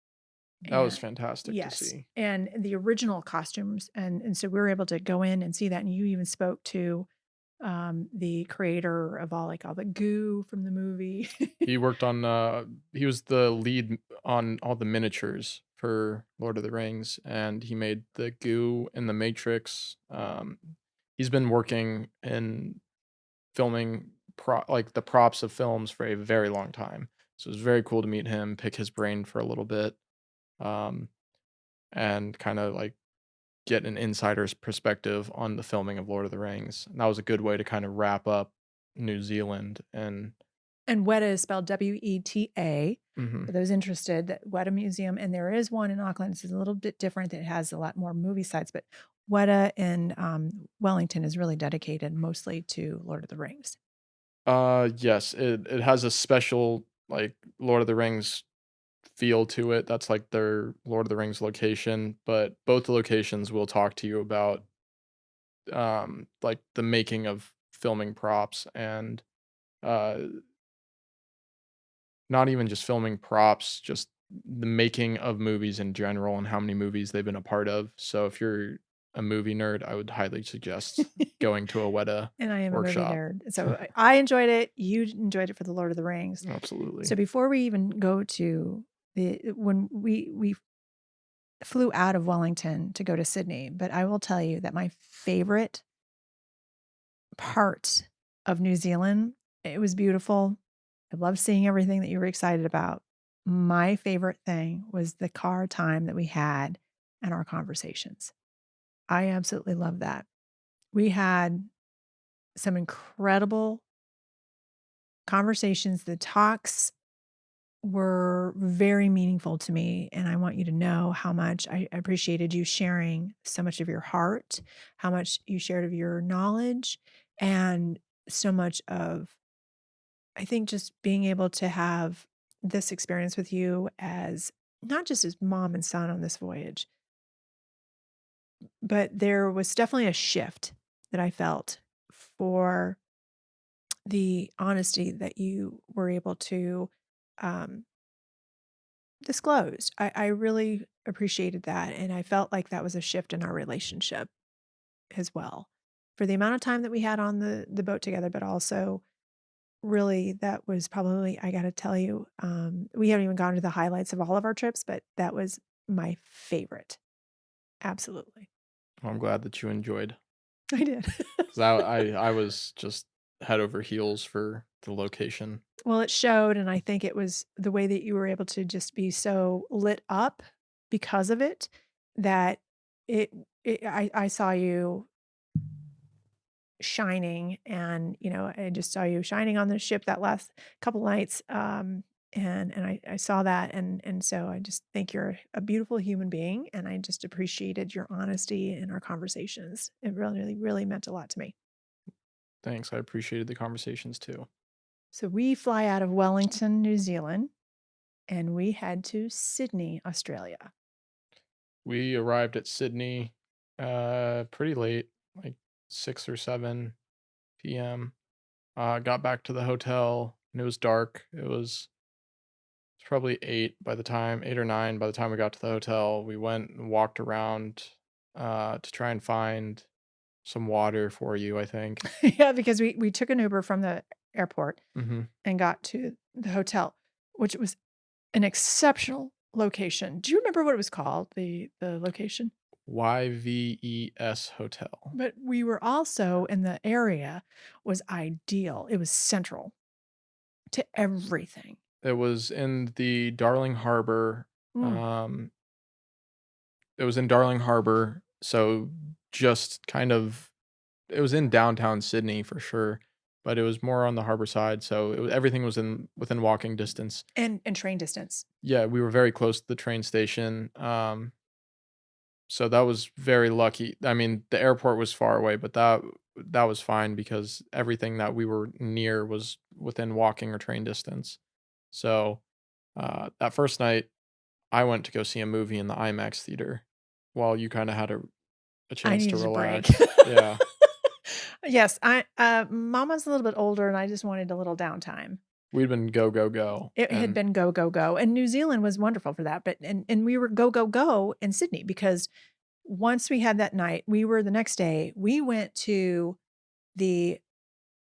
That was and fantastic to yes, see. and the original costumes, and so we were able to go in and see that. And you even spoke to the creator of all the goo from the movie. He worked on, he was the lead on all the miniatures for Lord of the Rings, and he made the goo in The Matrix. He's been working in filming like the props of films for a very long time. So it's very cool to meet him, pick his brain for a little bit, um, and kind of like get an insider's perspective on the filming of Lord of the Rings. And that was a good way to kind of wrap up New Zealand and And Weta is spelled WETA. For mhm. those interested, that Weta Museum, and there is one in Auckland. It's a little bit different. It has a lot more movie sites, but Weta in Wellington is really dedicated mostly to Lord of the Rings. Yes, it has a special like Lord of the Rings feel to it. That's like their Lord of the Rings location, but both the locations will talk to you about like the making of filming props and uh not even just filming props, just the making of movies in general and how many movies they've been a part of. So if you're a movie nerd, I would highly suggest going to a Weta And I am a movie workshop. nerd. So I enjoyed it. You enjoyed it for the Lord of the Rings. So Absolutely. before we even go to when we flew out of Wellington to go to Sydney, but I will tell you that my favorite part of New Zealand, it was beautiful. I loved seeing everything that you were excited about. My favorite thing was the car time that we had and our conversations. I absolutely love that. We had some incredible conversations. The talks were very meaningful to me. And I want you to know how much I appreciated you sharing so much of your heart, how much you shared of your knowledge, and so much of, I think, just being able to have this experience with you as not just as mom and son on this voyage, but there was definitely a shift that I felt for the honesty that you were able to um, disclose. I really appreciated that. And I felt like that was a shift in our relationship as well for the amount of time that we had on the boat together, but also really that was probably, I got to tell you, we haven't even gone to the highlights of all of our trips, but that was my favorite. Absolutely. I'm glad that you enjoyed I did. because I was just head over heels for the location. Well, it showed, and I think it was the way that you were able to just be so lit up because of it that it, I saw you shining, and I just saw you shining on the ship that last couple nights, and I saw that, and so I just think you're a beautiful human being, and I just appreciated your honesty in our conversations. It really, really meant a lot to me. Thanks. I appreciated the conversations too. So we fly out of Wellington, New Zealand, and we head to Sydney, Australia. We arrived at Sydney pretty late, like 6 or 7 p.m. Got back to the hotel and it was dark. It's probably 8 or 9 by the time we got to the hotel. We went and walked around to try and find some water for you, I think. Yeah, because we took an Uber from the airport Mhm. and got to the hotel, which was an exceptional location. Do you remember what it was called, the location? YVES Hotel. But we were also in the area was ideal. It was central to everything. It was in the Darling Harbor. Mm. Um, it was in Darling Harbor, so just kind of it was in downtown Sydney for sure, but it was more on the harbor side, so everything was in within walking distance. And train distance. Yeah, we were very close to the train station, so that was very lucky. I mean, the airport was far away, but that was fine because everything that we were near was within walking or train distance. So, that first night, I went to go see a movie in the IMAX theater while you kinda had a I chance to needed a break. relax. Yeah. Yes, Mama's a little bit older, and I just wanted a little downtime. We'd been go, go, go, It had and been go, go, go, and New Zealand was wonderful for that, but and we were go, go, go in Sydney because once we had that night, we were the next day, we went to the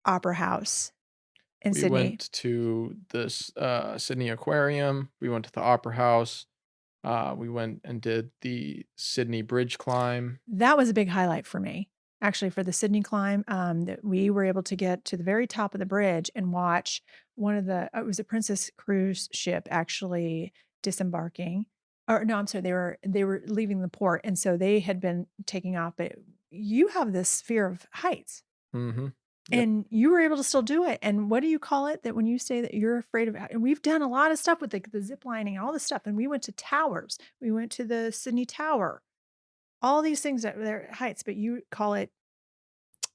opera house in We Sydney? went to this Sydney Aquarium. We went to the Opera House. We went and did the Sydney Bridge climb. That was a big highlight for me, actually, for the Sydney climb, that we were able to get to the very top of the bridge and watch one of the it was a Princess cruise ship actually disembarking. Or no, I'm sorry, they were leaving the port, and so they had been taking off, but you have this fear of heights. Mm-hmm. Yep. And you were able to still do it, and what do you call it that when you say that you're afraid of and we've done a lot of stuff with the zip lining, all this stuff, and we went to towers. We went to the Sydney Tower, all these things that they're heights, but you call it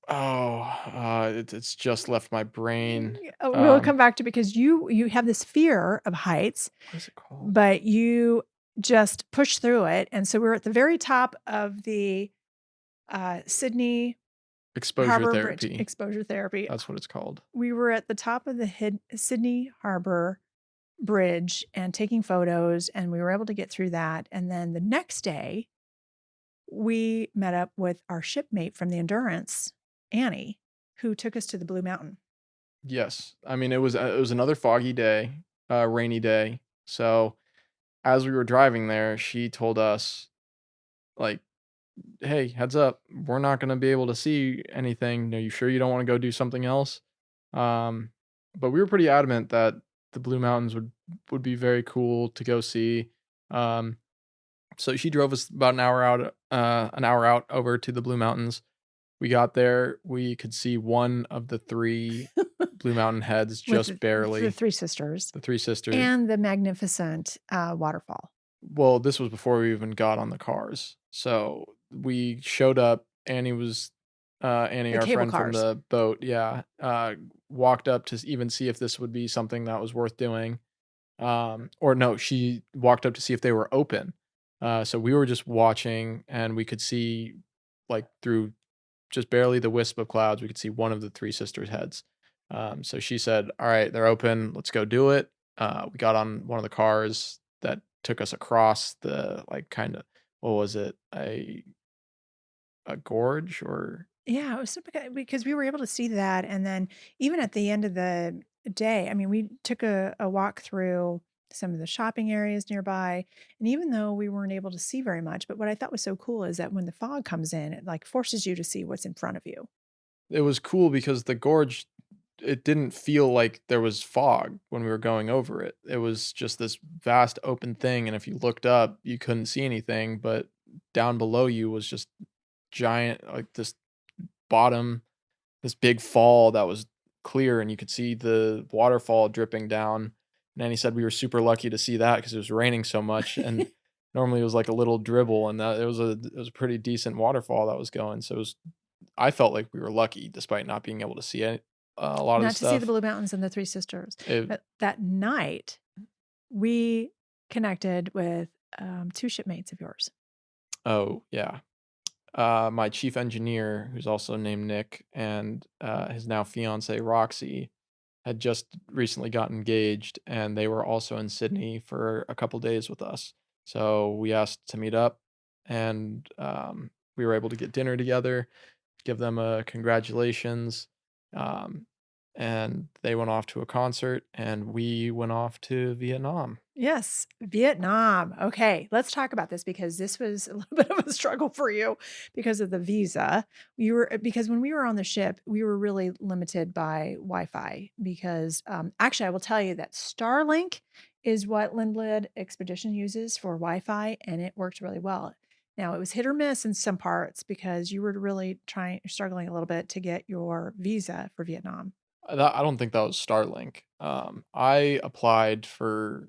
Oh, it's just left my brain. we'll come back to because you have this fear of heights, What is it called? but you just push through it, and so we're at the very top of the, Sydney Exposure Harbor Bridge therapy. exposure therapy. That's what it's called. We were at the top of the Sydney Harbor Bridge and taking photos, and we were able to get through that, and then the next day, we met up with our shipmate from the Endurance, Annie, who took us to the Blue Mountain. Yes. I mean, it was another foggy day, rainy day. So as we were driving there, she told us like, "Hey, heads up, we're not gonna be able to see anything. Are you sure you don't want to go do something else?" Um, but we were pretty adamant that the Blue Mountains would be very cool to go see. Um, so she drove us about an hour out over to the Blue Mountains. We got there, we could see one of the three Blue Mountain heads With just the barely. 3 sisters The three sisters. and the magnificent, waterfall. Well, this was before we even got on the cars. So we showed up. Annie, The our cable friend from cars. the boat, yeah, walked up to even see if this would be something that was worth doing. Or no, she walked up to see if they were open. So we were just watching, and we could see, like, through just barely the wisp of clouds, we could see one of the three sisters' heads. So she said, "All right, they're open. Let's go do it." We got on one of the cars that took us across the like kind of what was it a gorge or Yeah, it was so because we were able to see that, and then even at the end of the day, I mean, we took a walk through some of the shopping areas nearby, and even though we weren't able to see very much, but what I thought was so cool is that when the fog comes in, it, like, forces you to see what's in front of you. it was cool because the gorge it didn't feel like there was fog when we were going over it. It was just this vast open thing, and if you looked up, you couldn't see anything, but down below you was just giant like this bottom this big fall that was clear and you could see the waterfall dripping down. And then he said we were super lucky to see that because it was raining so much and normally it was like a little dribble and that it was a pretty decent waterfall that was going. So it was I felt like we were lucky despite not being able to see it, a lot of the Not to see the stuff. Blue Mountains and the 3 sisters, It but that night, we connected with, 2 shipmates of yours. oh yeah. My chief engineer, who's also named Nick, and his now fiance Roxy, had just recently got engaged, and they were also in Sydney for a couple days with us. So we asked to meet up, and we were able to get dinner together, give them a congratulations, um, and they went off to a concert, and we went off to Vietnam. Yes, Vietnam. Okay, let's talk about this because this was a little bit of a struggle for you because of the visa. You were because when we were on the ship, we were really limited by Wi-Fi because actually, I will tell you that Starlink is what Lindblad Expedition uses for Wi-Fi, and it worked really well. Now it was hit or miss in some parts because you were really struggling a little bit to get your visa for Vietnam. I don't think that was Starlink. I applied for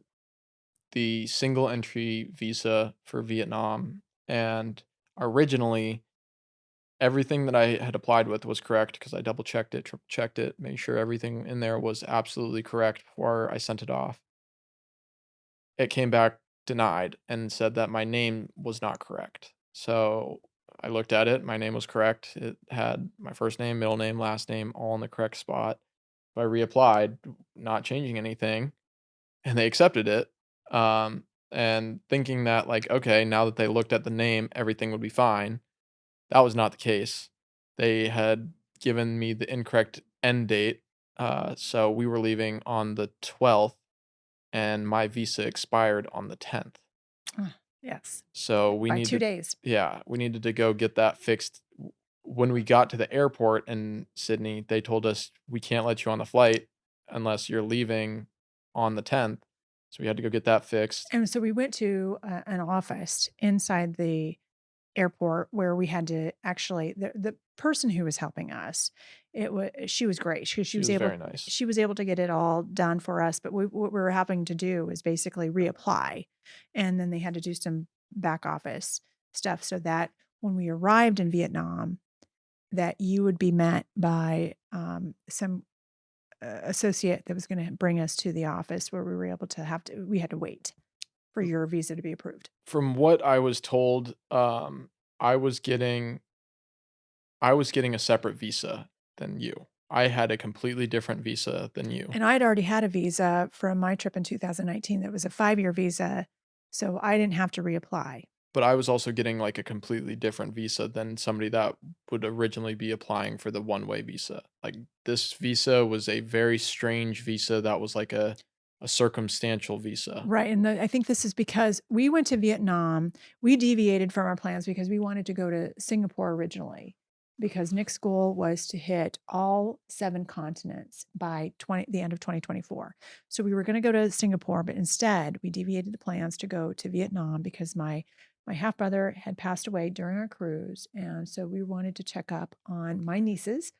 the single entry visa for Vietnam, and originally everything that I had applied with was correct because I double checked it, triple checked it, made sure everything in there was absolutely correct before I sent it off. It came back denied and said that my name was not correct. So I looked at it, my name was correct. It had my first name, middle name, last name all in the correct spot. So I reapplied, not changing anything, and they accepted it. And thinking that like, okay, now that they looked at the name, everything would be fine. That was not the case. They had given me the incorrect end date. So we were leaving on the 12th, and my visa expired on the 10th. Ah, yes, So we by 2 needed, days. yeah, we needed to go get that fixed. When we got to the airport in Sydney, they told us we can't let you on the flight unless you're leaving on the 10th. So we had to go get that fixed. And so we went to, an office inside the airport where we had to actually the person who was helping us, she was great. She She was was able very nice. she was able to get it all done for us, but what we were having to do was basically reapply, and then they had to do some back office stuff so that when we arrived in Vietnam, that you would be met by, some, associate that was gonna bring us to the office where we had to wait for your visa to be approved. From what I was told, I was getting I was getting a separate visa than you. I had a completely different visa than you, And I'd already had a visa from my trip in 2019 that was a 5-year visa, so I didn't have to reapply. but I was also getting like a completely different visa than somebody that would originally be applying for the one-way visa. Like this visa was a very strange visa that was like a circumstantial visa. Right, and I think this is because we went to Vietnam. We deviated from our plans because we wanted to go to Singapore originally, because Nick's goal was to hit all 7 continents by the end of 2024. So we were gonna go to Singapore, but instead we deviated the plans to go to Vietnam because my half brother had passed away during our cruise, and so we wanted to check up on my nieces.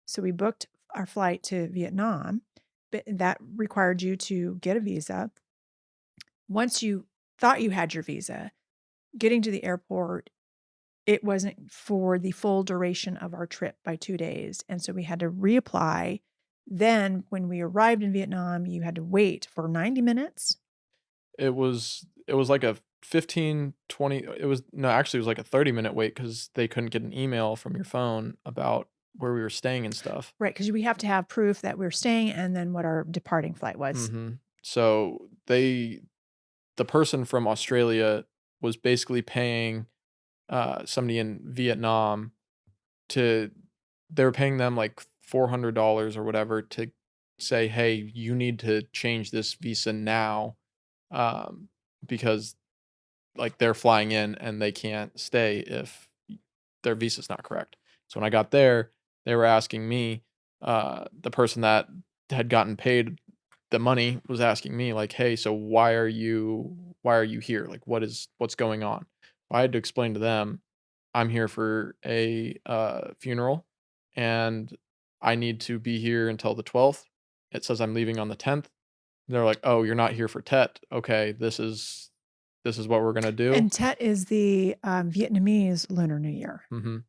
So we booked our flight to Vietnam, but that required you to get a visa. Once you thought you had your visa, getting to the airport, it wasn't for the full duration of our trip by 2 days, and so we had to reapply. Then when we arrived in Vietnam, you had to wait for 90 minutes. It was like a 15, 20. It was no, actually it was like a 30-minute wait because they couldn't get an email from your phone about where we were staying and stuff. Right, because we have to have proof that we're staying and then what our departing flight was. So the person from Australia was basically paying somebody in Vietnam to they were paying them like $400 or whatever to say, "Hey, you need to change this visa now," um, because like they're flying in and they can't stay if their visa's not correct. So when I got there, they were asking me, the person that had gotten paid the money was asking me like, "Hey, so why are you here? Like what's going on?" I had to explain to them, "I'm here for a funeral and I need to be here until the 12th. It says I'm leaving on the 10th." They're like, "Oh, you're not here for Tet. Okay, this is what we're gonna do." And Tet is the, Vietnamese Lunar New Year. Mhm.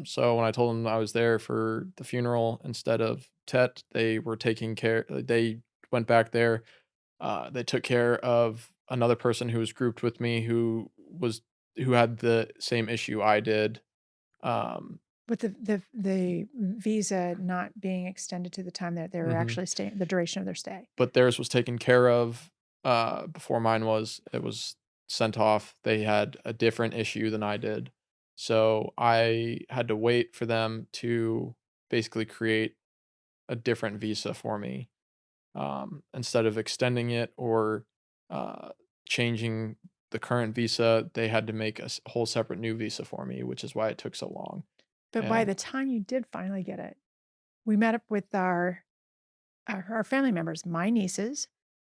So when I told them I was there for the funeral instead of Tet, they were taking care. They went back there. They took care of another person who was grouped with me who had the same issue I did. Um, With the visa not being extended to the time that they were mhm. actually staying, the duration of their stay. But theirs was taken care of before mine was. It was sent off. They had a different issue than I did, so I had to wait for them to basically create a different visa for me, instead of extending it or uh, changing the current visa. They had to make a whole separate new visa for me, which is why it took so long. But by And the time you did finally get it, we met up with our family members, my nieces,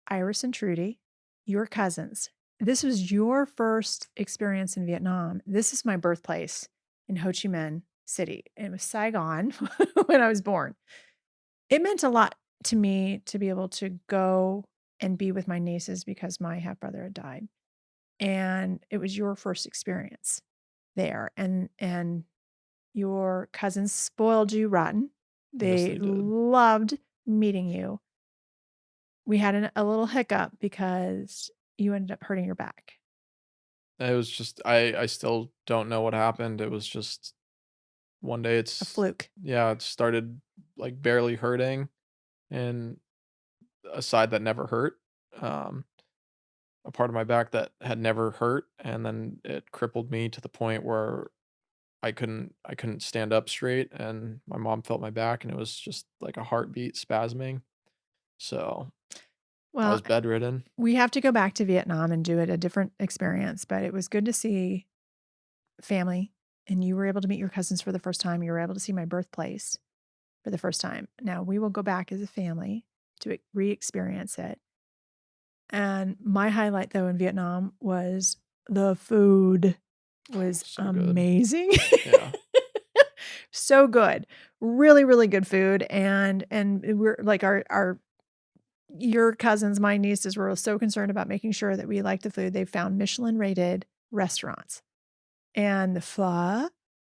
Iris and Trudy, your cousins. This was your first experience in Vietnam. This is my birthplace in Ho Chi Minh City. It was Saigon when I was born. It meant a lot to me to be able to go and be with my nieces because my half brother had died. And it was your first experience there. And your cousins spoiled you rotten. yes, They they did. loved meeting you. We had a little hiccup because you ended up hurting your back. It was just I still don't know what happened. It was just one day A it's fluke. yeah, it started like barely hurting and a side that never hurt. Um a part of my back that had never hurt, and then it crippled me to the point where I couldn't stand up straight, and my mom felt my back, and it was just like a heartbeat spasming. So I Well, was bedridden. we have to go back to Vietnam and do it a different experience, but it was good to see family, and you were able to meet your cousins for the first time. You were able to see my birthplace for the first time. Now we will go back as a family to re-experience it. And my highlight though in Vietnam was the food Oh, was so good. amazing. Yeah. So good. Really, really good food. And we're like our your cousins, my nieces were so concerned about making sure that we liked the food. They found Michelin rated restaurants. And the pho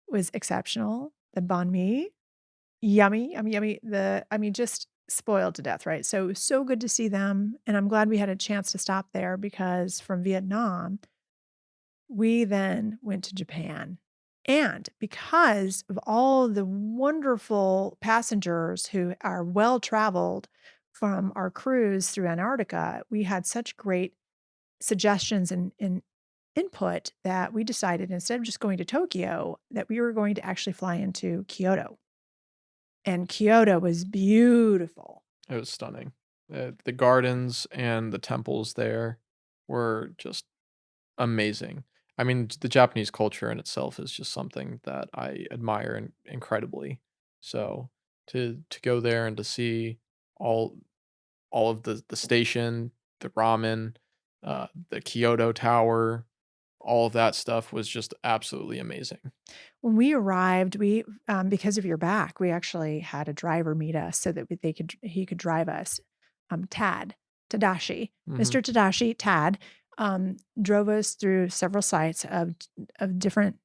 was exceptional. The banh mi, yummy, yummy, yummy. Just spoiled to death, right? So it was so good to see them. And I'm glad we had a chance to stop there because from Vietnam, we then went to Japan. And because of all the wonderful passengers who are well traveled from our cruise through Antarctica, we had such great suggestions and input that we decided instead of just going to Tokyo, that we were going to actually fly into Kyoto. And Kyoto was beautiful. It was stunning. The gardens and the temples there were just amazing. I mean, the Japanese culture in itself is just something that I admire incredibly. So to go there and to see all all of the station, the ramen, the Kyoto Tower, all of that stuff was just absolutely amazing. When we arrived, we because of your back, we actually had a driver meet us so that he could drive us. Tad Tadashi, Mhm. Mr. Tadashi, Tad, drove us through several sites of different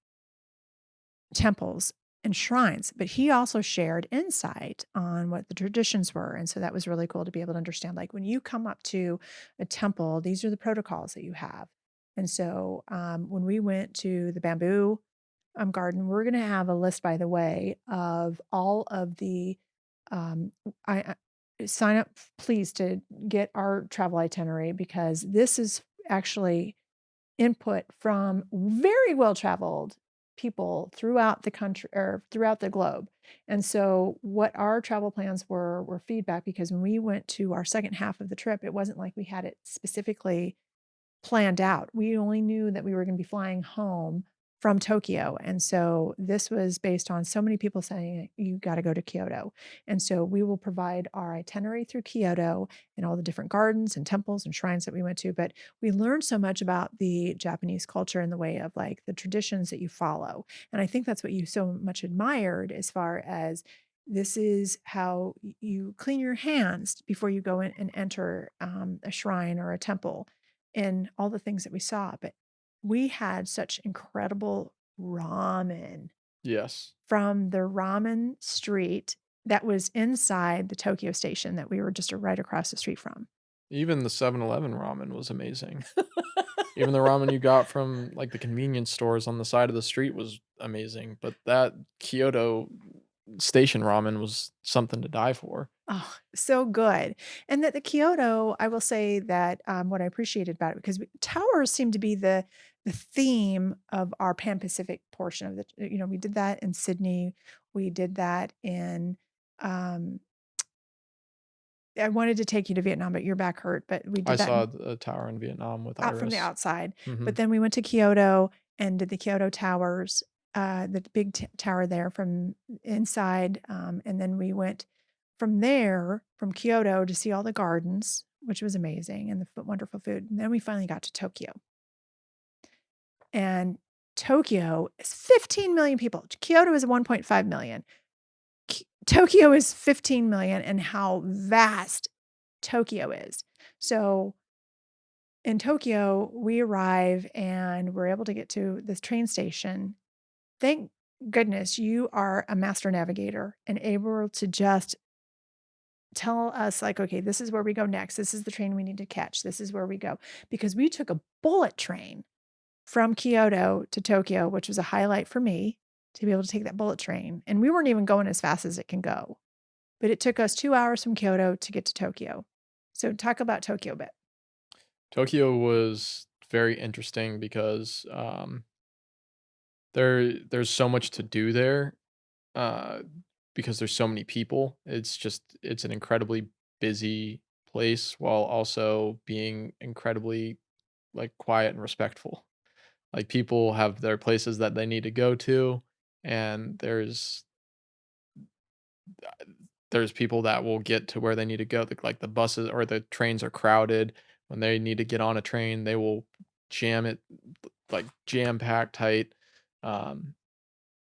temples and shrines, but he also shared insight on what the traditions were. And so that was really cool to be able to understand. Like when you come up to a temple, these are the protocols that you have. And so when we went to the bamboo garden, we're going to have a list, by the way, of all of the. I sign up, please, to get our travel itinerary because this is actually input from very well traveled people throughout the country or throughout the globe. And so what our travel plans were feedback because when we went to our second half of the trip, it wasn't like we had it specifically planned out. We only knew that we were going to be flying home from Tokyo. And so this was based on so many people saying, you got to go to Kyoto. And so we will provide our itinerary through Kyoto and all the different gardens and temples and shrines that we went to. But we learned so much about the Japanese culture in the way of like the traditions that you follow. And I think that's what you so much admired as far as this is how you clean your hands before you go in and enter a shrine or a temple in all the things that we saw, but we had such incredible ramen Yes. from the ramen street that was inside the Tokyo station that we were just right across the street from. Even the 7-Eleven ramen was amazing. Even the ramen you got from, like, the convenience stores on the side of the street was amazing, but that Kyoto station ramen was something to die for. Oh, so good. And that the Kyoto, I will say that what I appreciated about it because towers seem to be the theme of our Pan Pacific portion of the. We did that in Sydney. We did that in um, I wanted to take you to Vietnam, but your back hurt, but we I did that saw the tower in Vietnam with out from the Iris. outside. But Mhm. then we went to Kyoto and did the Kyoto Towers, the big tower there from inside. And then we went from there, from Kyoto, to see all the gardens, which was amazing, and the wonderful food. And then we finally got to Tokyo. And Tokyo is 15 million people. Kyoto is 1.5 million. Tokyo is 15 million, and how vast Tokyo is. So in Tokyo, we arrive and we're able to get to this train station. Thank goodness you are a master navigator and able to just tell us, like, okay, this is where we go next. This is the train we need to catch. This is where we go. Because we took a bullet train from Kyoto to Tokyo, which was a highlight for me to be able to take that bullet train. And we weren't even going as fast as it can go, but it took us 2 hours from Kyoto to get to Tokyo. So, talk about Tokyo a bit. Tokyo was very interesting because, there's so much to do there, uh, because there's so many people. It's an incredibly busy place while also being incredibly, like, quiet and respectful. Like, people have their places that they need to go to, and there's people that will get to where they need to go. Like, the buses or the trains are crowded. When they need to get on a train, they will jam it, like, jam-packed tight, um,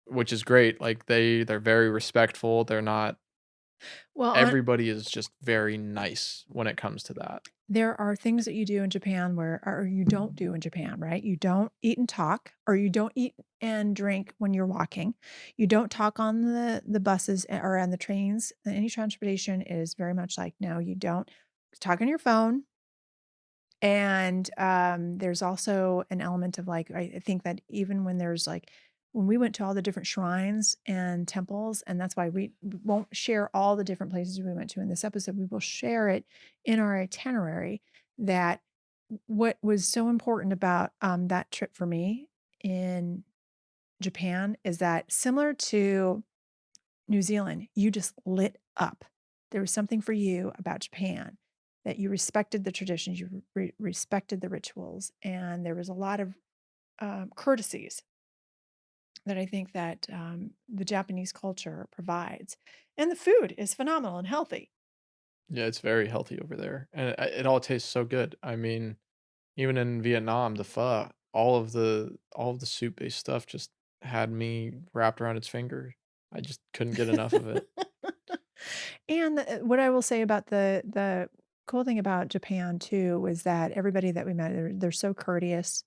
which is great. Like, they're very respectful. They're not Well, everybody is just very nice when it comes to that. there are things that you do in Japan where or you don't do in Japan, right? You don't eat and talk, or you don't eat and drink when you're walking. You don't talk on the buses or on the trains. Any transportation is very much like, no, you don't talk on your phone. And, there's also an element of, like, I think that even when there's, like when we went to all the different shrines and temples, and that's why we won't share all the different places we went to in this episode, we will share it in our itinerary, that what was so important about, that trip for me in Japan is that similar to New Zealand, you just lit up. There was something for you about Japan, that you respected the traditions, you respected the rituals, and there was a lot of courtesies that I think that the Japanese culture provides. And the food is phenomenal and healthy. Yeah, it's very healthy over there, and it all tastes so good. I mean, even in Vietnam, the pho, all of the soup-based stuff just had me wrapped around its finger. I just couldn't get enough of it. And what I will say about the cool thing about Japan too was that everybody that we met, they're so courteous.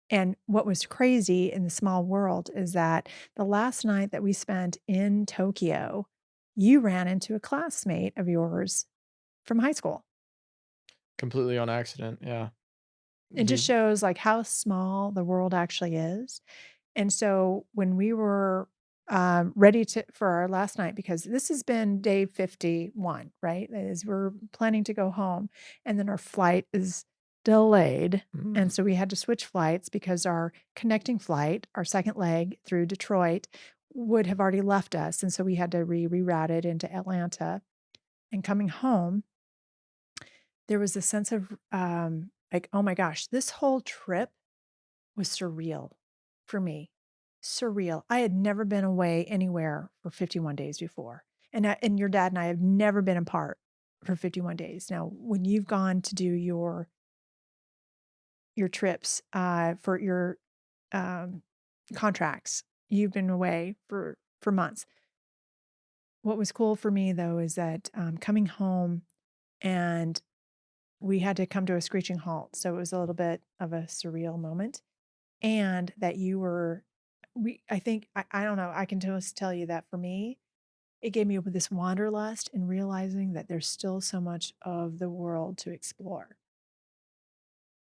And what was crazy in the small world is that the last night that we spent in Tokyo, you ran into a classmate of yours from high school. Completely on accident, yeah. It just He shows like how small the world actually is. And so when we were ready to for our last night, because this has been day 51, right? As we're planning to go home, and then our flight is delayed. And mm, so we had to switch flights because our connecting flight, our second leg through Detroit, would have already left us. And so we had to reroute it into Atlanta. And coming home, there was a sense of like, oh my gosh, this whole trip was surreal for me. Surreal. I had never been away anywhere for 51 days before. And your dad and I have never been apart for 51 days. Now, when you've gone to do your trips for your um, contracts, you've been away for months. What was cool for me though is that coming home, and we had to come to a screeching halt. So it was a little bit of a surreal moment, and that you were we I think I don't know, I can just tell you that for me, it gave me this wanderlust and realizing that there's still so much of the world to explore.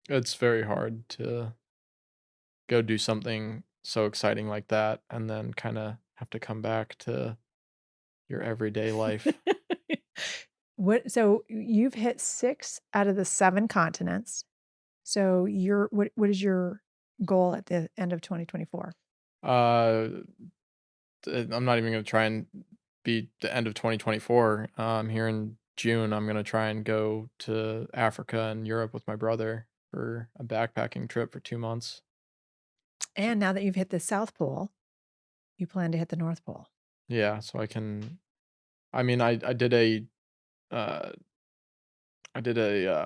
it's very hard to go do something so exciting like that and then kinda have to come back to your everyday life. What so you've hit 6 out of the 7 continents. So what is your goal at the end of 2024? Uh, I'm not even gonna try and be the end of 2024. Here in June, I'm gonna try and go to Africa and Europe with my brother for a backpacking trip for 2 months. And now that you've hit the South Pole, you plan to hit the North Pole. Yeah, so I can I mean, uh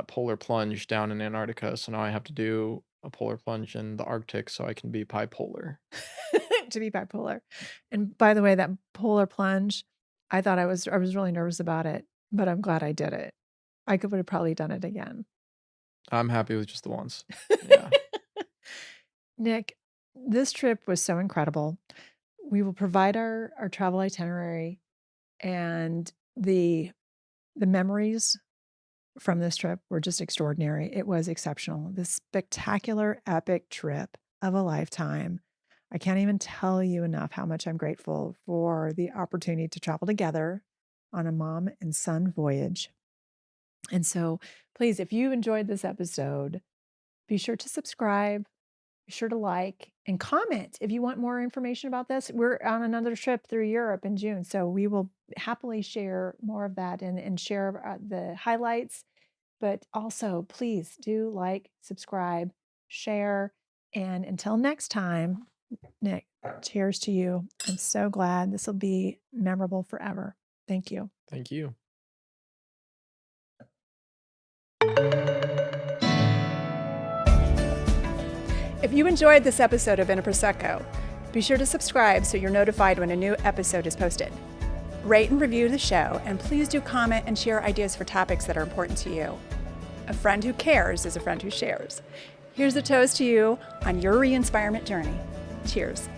polar plunge down in Antarctica, so now I have to do a polar plunge in the Arctic so I can be bipolar. To be bipolar. And by the way, that polar plunge, I was really nervous about it, but I'm glad I did it. I could would have probably done it again. I'm happy with just the once. Yeah. Nick, this trip was so incredible. We will provide our travel itinerary, and the memories from this trip were just extraordinary. It was exceptional. This spectacular, epic trip of a lifetime. I can't even tell you enough how much I'm grateful for the opportunity to travel together on a mom and son voyage. And so, please, if you enjoyed this episode, be sure to subscribe, be sure to like, and comment if you want more information about this. We're on another trip through Europe in June, so we will happily share more of that and share the highlights. But also, please do like, subscribe, share, and until next time, Nick, cheers to you. I'm so glad this will be memorable forever. Thank you. Thank you. If you enjoyed this episode of In a Prosecco, be sure to subscribe so you're notified when a new episode is posted. Rate and review the show, and please do comment and share ideas for topics that are important to you. A friend who cares is a friend who shares. Here's a toast to you on your re-inspirement journey. Cheers.